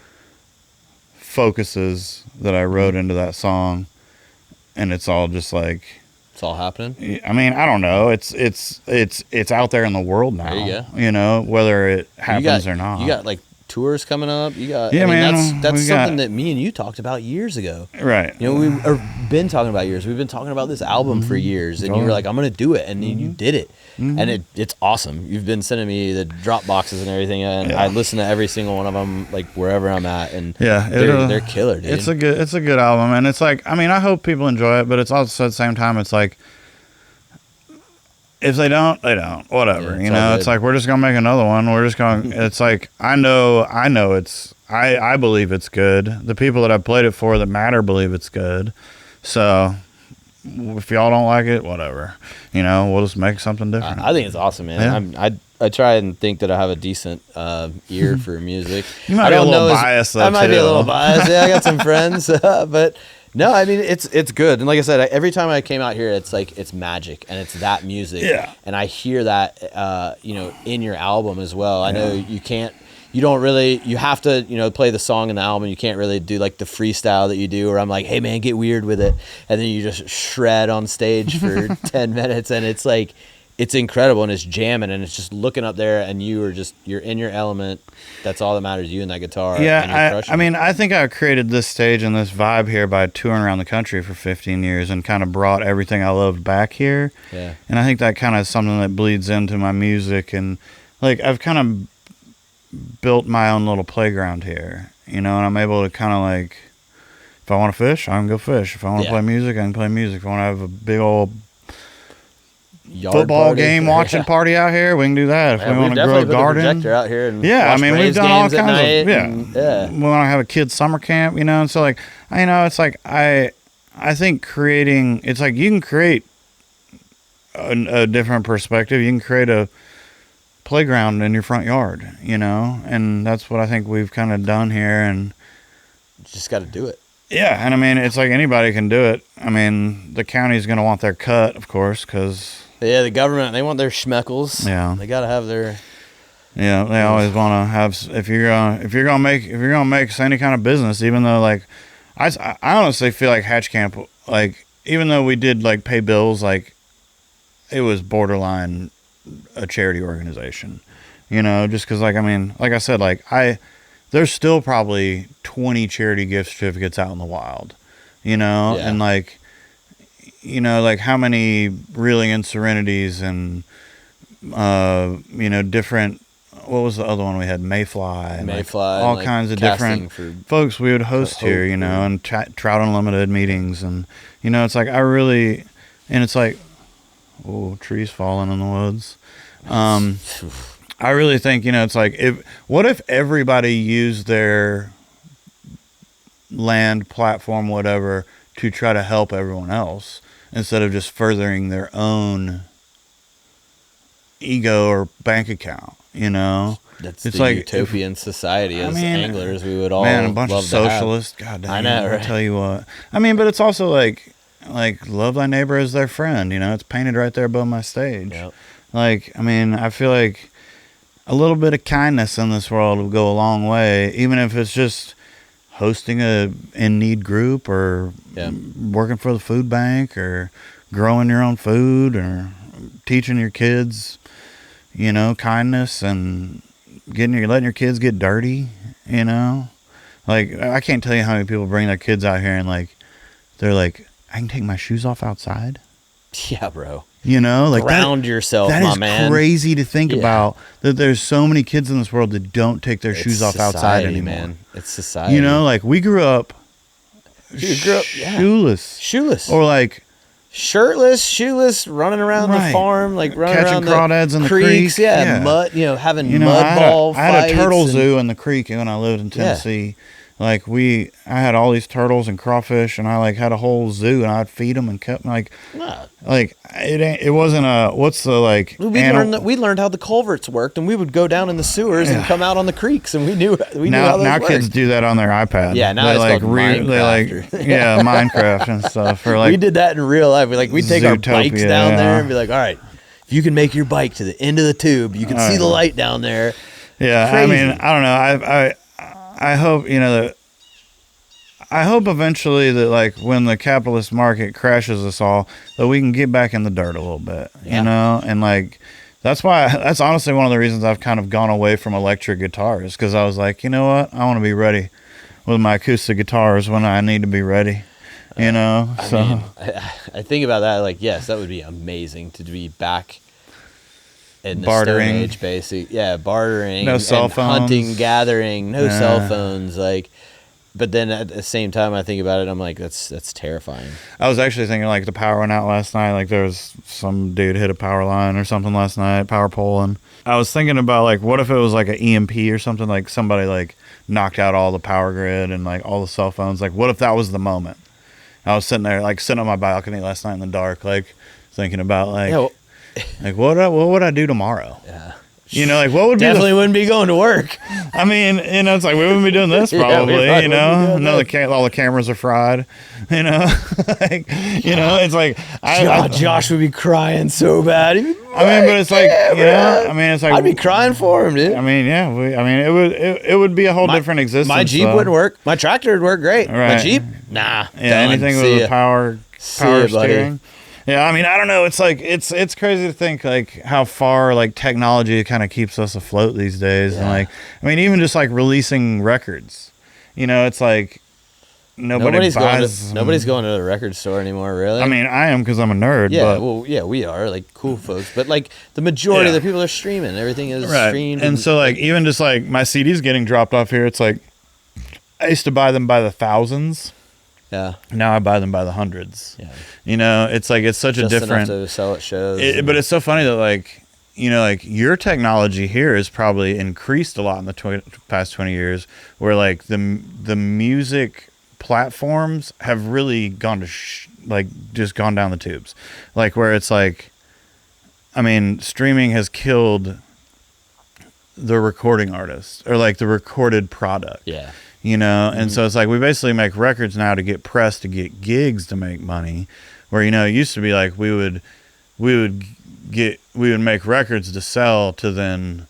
focuses that I wrote into that song, and it's all just like, it's all happening. I mean, I don't know. It's out there in the world now. There you go. Whether it happens or not. You got like tours coming up. You got, yeah, that's something that me and you talked about years ago. Right. You know, we've been talking about years. We've been talking about this album for years, and you were like, I'm going to do it. And then you did it. And it's awesome. You've been sending me the drop boxes and everything, and I listen to every single one of them, like wherever I'm at. And they're killer, dude. It's a good album. And it's like, I mean, I hope people enjoy it, but it's also at the same time, it's like, if they don't, they don't. Whatever. Yeah, you know, it's like, we're just going to make another one. We're just going to, it's like, I know I believe it's good. The people that I've played it for that matter believe it's good. So if y'all don't like it, whatever. You know, we'll just make something different. I think it's awesome, man. Yeah. I try and think that I have a decent ear for music. You might be a little biased, though, I might be a little biased. Yeah, I got some friends. But no, I mean, it's good. And like I said, every time I came out here, it's like, it's magic, and it's that music. Yeah. And I hear that, you know, in your album as well. I know you have to, you know, play the song in the album. You can't really do like the freestyle that you do, where I'm like, hey man, get weird with it. And then you just shred on stage for 10 minutes. And it's like, it's incredible, and it's jamming, and it's just looking up there, and you're in your element. That's all that matters, you and that guitar. Yeah, I mean, I think I created this stage and this vibe here by touring around the country for 15 years and kind of brought everything I loved back here. Yeah. And I think that kind of is something that bleeds into my music, and like I've kind of built my own little playground here, you know, and I'm able to kind of like, if I want to fish, I can go fish. If I want to play music, I can play music. If I want to have a big old football game watching party out here, we can do that. If we want to grow a garden, projector out here, and I mean, we've done all kinds of we want to have a kids summer camp, you know. And so like, I know it's like I think creating, it's like you can create a different perspective. You can create a playground in your front yard, you know, and that's what I think we've kind of done here. And just got to do it. Yeah, and I mean, it's like anybody can do it. I mean, the county's going to want their cut, of course, because the government, they want their schmeckles. Yeah, they got to have their. Yeah, they always want to have. If you're gonna make any kind of business, even though like, I honestly feel like Hatch Camp, like even though we did like pay bills, like it was borderline a charity organization, you know, just because like I mean, like I said, like there's still probably 20 charity gift certificates out in the wild, you know, and like, you know, like how many Reeling and Serenities and, you know, different, what was the other one we had? Mayfly. Like all like kinds of different folks we would host here, you know, and Trout Unlimited meetings. And, you know, it's like, and it's like, oh, trees falling in the woods. I really think, you know, it's like, what if everybody used their land, platform, whatever, to try to help everyone else instead of just furthering their own ego or bank account, you know? It's the like utopian society as anglers we would all a bunch love of socialists. God damn, I know, right? I'll tell you what. I mean, but it's also like love thy neighbor as their friend, you know? It's painted right there above my stage. Yep. Like, I mean, I feel like a little bit of kindness in this world will go a long way, even if it's just hosting a in-need group or working for the food bank or growing your own food or teaching your kids, you know, kindness and letting your kids get dirty, you know. Like, I can't tell you how many people bring their kids out here and like, they're like, I can take my shoes off outside. Yeah, bro. You know, like ground yourself, my man. That is crazy to think about, that there's so many kids in this world that don't take their shoes off outside anymore. Man. It's society. You know, like we grew up shoeless. Or like shirtless, shoeless, running around the farm, like running catching around crawdads in the creeks. Yeah, mud, you know, having mud ball fights. I had a turtle zoo in the creek when I lived in Tennessee. Like I had all these turtles and crawfish, and I like had a whole zoo, and I'd feed them and kept like it wasn't a what's the like. We learned how the culverts worked, and we would go down in the sewers and come out on the creeks, and we knew how those now worked. Kids do that on their iPad. Yeah, now it's like Minecraft. Minecraft and stuff. Or like we did that in real life. We'd take our bikes down there and be like, all right, if you can make your bike to the end of the tube, you can see the light down there. Yeah, crazy. I mean, I don't know. I hope, you know, I hope eventually that like when the capitalist market crashes us all, that we can get back in the dirt a little bit, you know, and like That's why. That's honestly one of the reasons I've kind of gone away from electric guitars, because I was like, you know what, I want to be ready with my acoustic guitars when I need to be ready. You know, so I mean, I think about that. Like, yes, that would be amazing to be back in the bartering. Stone Age, basically. Yeah, bartering, No cell and phones. hunting, gathering, no cell phones. Like, but then at the same time, I think about it, I'm like, that's terrifying. I was actually thinking, like, the power went out last night. Like, there was some dude hit a power line or something last night, power pole, and I was thinking about, like, what if it was like an EMP or something, like somebody like knocked out all the power grid and like all the cell phones. Like, what if that was the moment? I was sitting there, like, sitting on my balcony last night in the dark, like, thinking about, like, like what would I do tomorrow? Yeah. You know, like, what would definitely wouldn't be going to work. I mean, you know, it's like we wouldn't be doing this probably. You know, all the cameras are fried. You know, like, you know, it's like Josh would be crying so bad. But it's like, you know, I mean, it's like I'd be crying for him, dude. I mean, yeah, it would be a whole different existence. My Jeep wouldn't work. My tractor would work great. Right. My Jeep, nah. Yeah, anything with a power steering. Yeah, I mean, I don't know. It's like it's crazy to think like how far like technology kind of keeps us afloat these days, and like, I mean, even just like releasing records. You know, it's like nobody's going to the record store anymore, really. I mean, I am because I'm a nerd. Yeah, but, well, yeah, we are like cool folks, but like the majority of the people are streaming. Everything is streamed, and so like even just like my CDs getting dropped off here, it's like I used to buy them by the thousands. Yeah. Now I buy them by the hundreds. Yeah. You know, it's like it's such just a different. Enough to sell at shows. But it's so funny that like, you know, like your technology here has probably increased a lot in the past 20 years, where like the music platforms have really gone to just gone down the tubes, like where it's like, I mean, streaming has killed the recording artist or like the recorded product. Yeah. You know, and so it's like we basically make records now to get press, to get gigs, to make money. Where, you know, it used to be like we would make records to sell, to then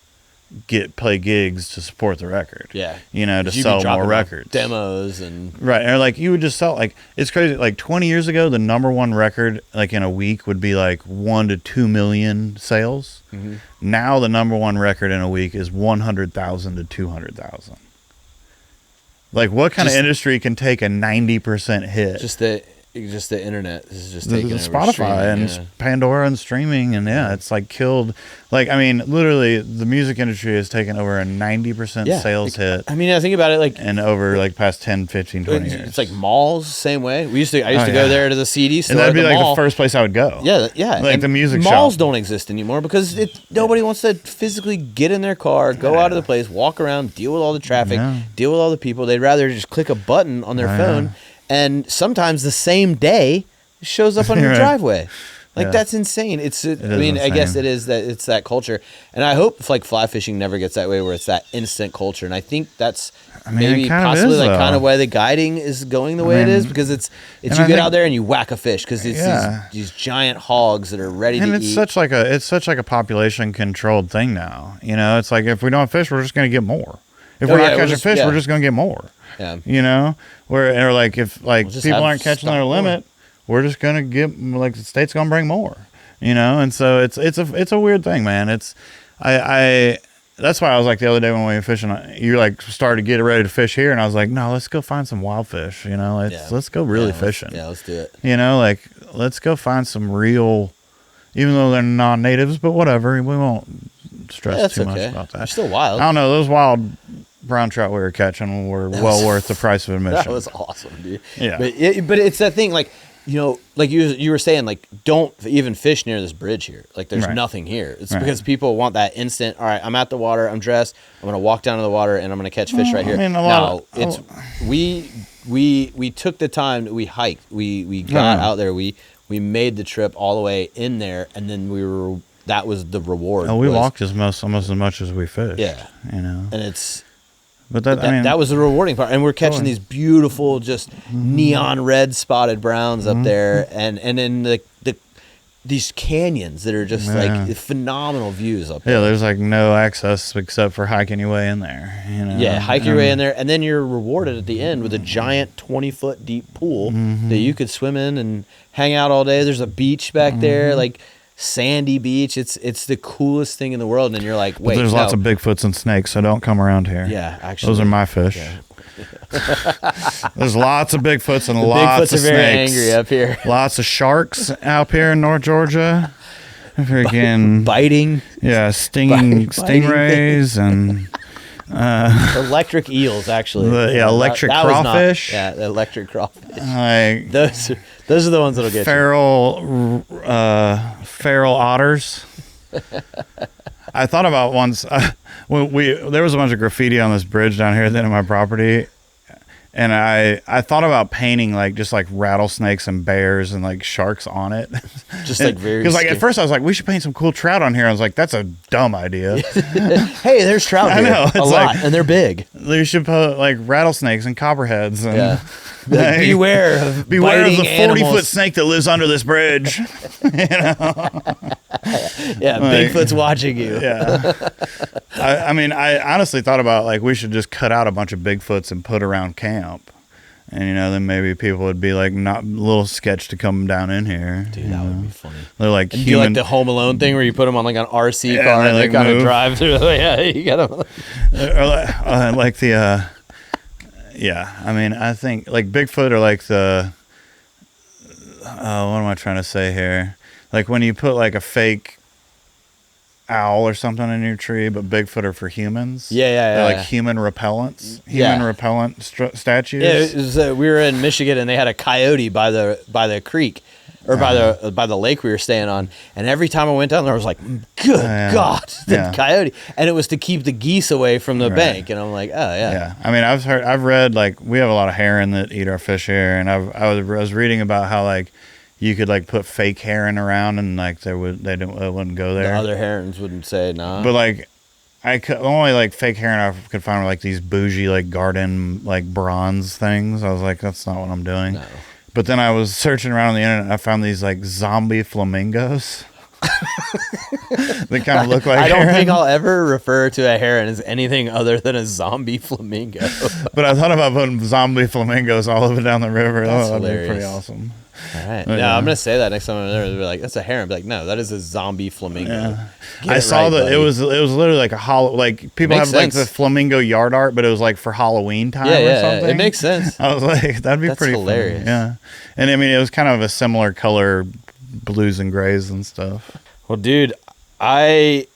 play gigs to support the record. Yeah. You know, to sell more records. Demos and right. Or like you would just sell, like, it's crazy. Like 20 years ago, the number one record like in a week would be like 1 to 2 million sales. Mm-hmm. Now the number one record in a week is 100,000 to 200,000. Like, what kind of industry can take a 90% hit? Just the internet is just taking over Spotify and Pandora and streaming, and it's like killed. Like, I mean, literally, the music industry has taken over a 90% sales hit. I mean, I think about it like, and over like past 10, 15, 20 years. It's like malls, same way. I used to go there to the CD store, and that'd be like mall. the first place I would go. Yeah. Like and the music malls shop. don't exist anymore because nobody wants to physically get in their car, go out of the place, walk around, deal with all the traffic, deal with all the people. They'd rather just click a button on their phone. And sometimes the same day it shows up on your driveway. Like, that's insane. I mean, insane. I guess it is that it's that culture. And I hope like fly fishing never gets that way, where it's that instant culture. And I think that's maybe possibly like kind of why the guiding is going the way it is, because it's you get out there and you whack a fish, because it's these giant hogs that are ready to eat. And it's such like a population controlled thing now. You know, it's like if we don't have fish, we're just going to get more. If we're not catching fish, we're just going to get more. Yeah. You know, or like if like people aren't catching their limit, we're just gonna get, like, the state's gonna bring more. You know, and so it's a weird thing, man. It's I that's why I was like the other day when we were fishing, you like started to get ready to fish here, and I was like, no, let's go find some wild fish. You know, let's go really fishing. Let's do it. You know, like let's go find some real, even though they're non-natives, but whatever, we won't stress too much about that. They're still wild. I don't know, those wild brown trout we were catching were well worth the price of admission. That was awesome, dude. Yeah. But it's that thing, like, you know, like you were saying, like, don't even fish near this bridge here. Like, there's nothing here. It's because people want that instant, all right, I'm at the water, I'm dressed, I'm going to walk down to the water, and I'm going to catch fish right here. I mean, we took the time, we hiked, we got out there, we made the trip all the way in there, and then that was the reward. Oh, we walked almost as much as we fished. Yeah. You know. And it's... But that was the rewarding part, and we're catching these beautiful, just neon red spotted browns up there, and in these canyons that are just like phenomenal views up there. Yeah, there's like no access except for hiking your way in there. You know? Yeah, hike your way in there, and then you're rewarded at the end with a giant 20-foot deep pool that you could swim in and hang out all day. There's a beach back there, like. sandy beach. It's the coolest thing in the world, and you're like, wait, but there's lots of Bigfoots and snakes, so don't come around here. Yeah, actually, those are my fish. Yeah. There's lots of Bigfoots and the lots Bigfoots of are very snakes. angry up here. Lots of sharks out here in North Georgia. Freaking biting. Yeah, stingrays and electric eels, actually. Electric crawfish. The electric crawfish. Like those are the ones that'll get feral otters. I thought about once when there was a bunch of graffiti on this bridge down here at the end of my property, and I thought about painting just rattlesnakes and bears and like sharks on it. Just like very because at first I was like, we should paint some cool trout on here. I was like, that's a dumb idea. Hey, there's trout here. I know, a lot, and they're big. You should put rattlesnakes and copperheads. And, yeah. Beware of the 40-foot snake that lives under this bridge. Yeah, Bigfoot's watching you. Yeah. I honestly thought about we should just cut out a bunch of Bigfoots and put around camp. And then maybe people would be not a little sketch to come down in here. Dude, that would be funny. They're and do like the Home Alone thing where you put them on an RC car and they kind of drive through. Yeah, you got them. Yeah, I think Bigfoot are the what am I trying to say here? When you put a fake owl or something in your tree, but Bigfoot are for humans. They're human repellents, repellent statues. Yeah, it was, we were in Michigan and they had a coyote by the creek. Or by the lake we were staying on, and every time I went down there, I was like, "Good God, the coyote!" And it was to keep the geese away from the bank. And I'm like, "Oh yeah." Yeah, I've read we have a lot of heron that eat our fish here, and I was reading about how you could put fake heron around, and they wouldn't go there. The other herons wouldn't say no. But I could only fake heron I could find were these bougie garden bronze things. I was like, that's not what I'm doing. No. But then I was searching around on the internet and I found these zombie flamingos. They kind of look like I don't heron. think I'll ever refer to a heron as anything other than a zombie flamingo. But I thought about putting zombie flamingos all over down the river. That's that'd hilarious. be pretty awesome. All right. Yeah, I'm going to say that next time I'm there. They'll be like, that's a heron. I'll be like, no, that is a zombie flamingo. Yeah. I saw that buddy. It was literally a hollow, people Makes have sense. the flamingo yard art, but it was for Halloween time or something. It makes sense. I was like, that'd be That's pretty hilarious. funny. Yeah. And it was kind of a similar color, blues and grays and stuff. Well, dude, I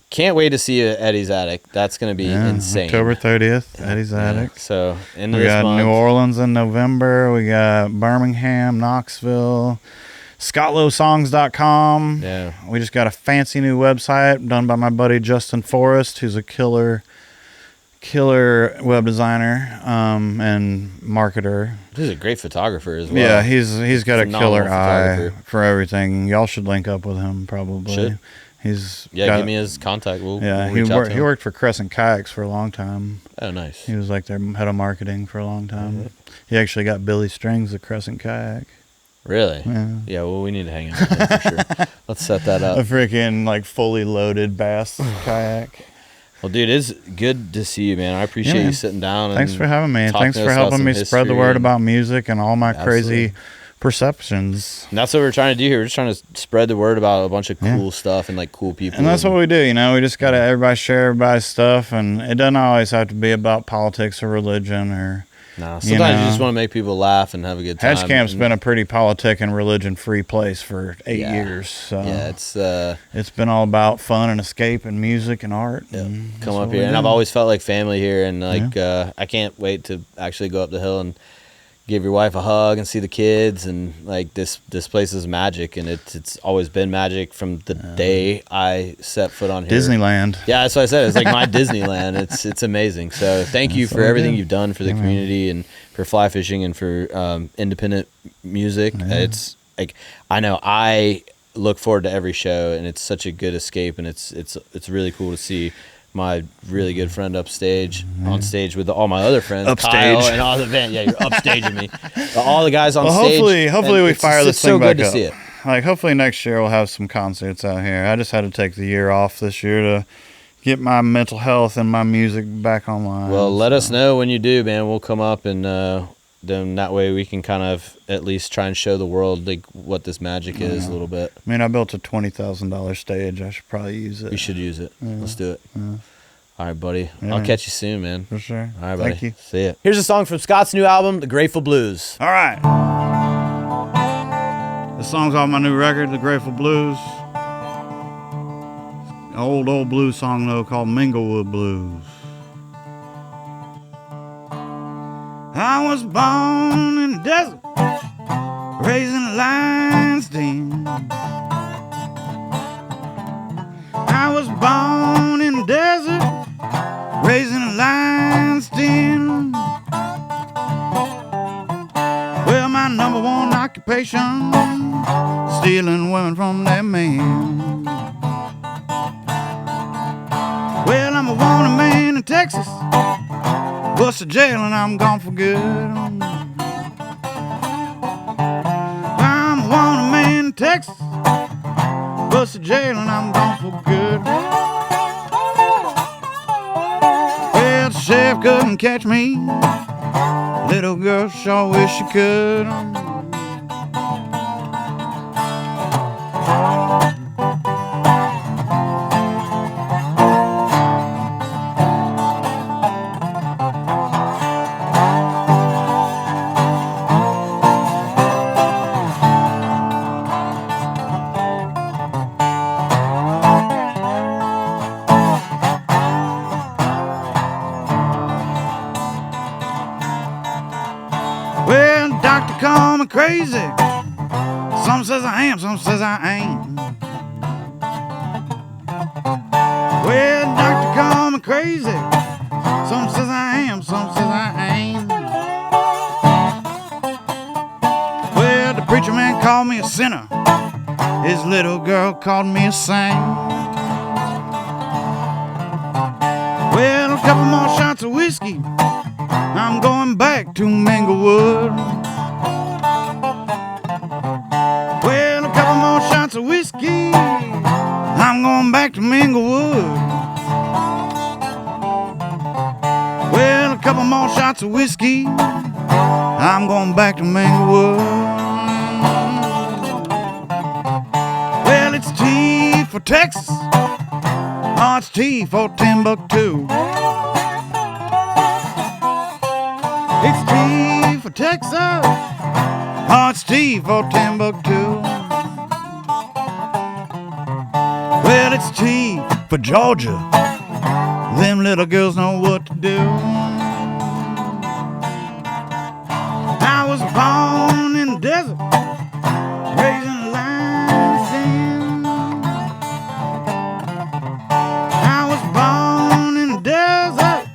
can't wait to see you at Eddie's Attic. That's going to be insane. October 30th, Eddie's Attic. So, we got New Orleans in November. We got Birmingham, Knoxville, ScottLowSongs.com. Yeah. We just got a fancy new website done by my buddy Justin Forrest, who's a killer web designer and marketer. He's a great photographer as well. Yeah, he's got a killer eye for everything. Y'all should link up with him probably. Should. Give me his contact. We'll he worked for Crescent Kayaks for a long time. Oh, nice. He was their head of marketing for a long time. Mm-hmm. He actually got Billy Strings a Crescent Kayak. Really? Yeah. Well, we need to hang out with him for sure. Let's set that up. A freaking fully loaded bass kayak. Well, dude, it's good to see you, man. I appreciate you sitting down. Thanks for having me. Thanks for helping me spread the word about music and all my crazy perceptions. And that's what we're trying to do here. We're just trying to spread the word about a bunch of cool stuff and cool people. And that's what we do. We just got to everybody share everybody's stuff, and it doesn't always have to be about politics or religion or. No, sometimes you just want to make people laugh and have a good time. Hatch Camp's been a pretty politic and religion-free place for 8 years. So it's been all about fun and escape and music and art. Yeah. And come up here, and I've always felt like family here, and I can't wait to actually go up the hill and give your wife a hug and see the kids, and this place is magic, and it's always been magic from the day I set foot on here. Disneyland. Yeah, that's what I said. It's like my Disneyland. It's amazing. So thank you for everything you've done for the community and for fly fishing and for independent music. Yeah. It's I know I look forward to every show, and it's such a good escape, and it's really cool to see my really good friend upstage on stage with all my other friends, Kyle and all the band. Yeah, you're upstaging me. All the guys on stage. Hopefully we fire this thing back up. It's so good to see it. Hopefully next year we'll have some concerts out here. I just had to take the year off this year to get my mental health and my music back online. Well, let us know when you do, man. We'll come up and then that way we can kind of at least try and show the world like what this magic is a little bit. I mean, I built a $20,000 stage. I should probably use it. We should use it. Let's do it. All right, buddy. Yeah, I'll catch you soon, man. For sure. All right, buddy. Thank you. See ya. Here's a song from Scott's new album, The Grateful Blues. All right. The song's off my new record, The Grateful Blues. An old blues song, though, called Minglewood Blues. I was born in the desert, raised in a lion's den. I was born in the desert, raised in a lion's den. Well, my number one occupation, stealing women from their men. Well, I'm a wanted man in Texas, bust to jail and I'm gone for good. I'm a wanted man in Texas, bust to jail and I'm gone for good. Well, the sheriff couldn't catch me, little girl sure wish she could. Well, doctor call me crazy. Some says I am, some says I ain't. Well, doctor call me crazy. Some says I am, some says I ain't. Well, the preacher man called me a sinner. His little girl called me a saint. Well, a couple more shots of whiskey, I'm going back to Minglewood. Well, a couple more shots of whiskey, I'm going back to Minglewood. Well, a couple more shots of whiskey, I'm going back to Minglewood. Well, it's T for Texas, oh, it's T for Timbuktu. It's T for Texas, oh, it's T for Timbuktu. Well, it's T for Georgia, them little girls know what to do. I was born in the desert, raised in a lion's den. I was born in the desert,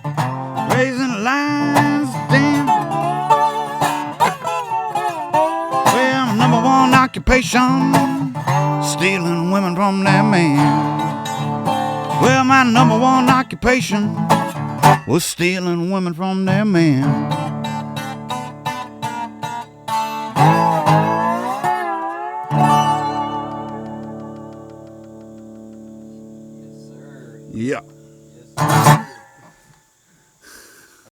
raised in a lion's den. Well, my number one occupation, stealing women from their men. Well, my number one occupation was stealing women from their men. Yeah.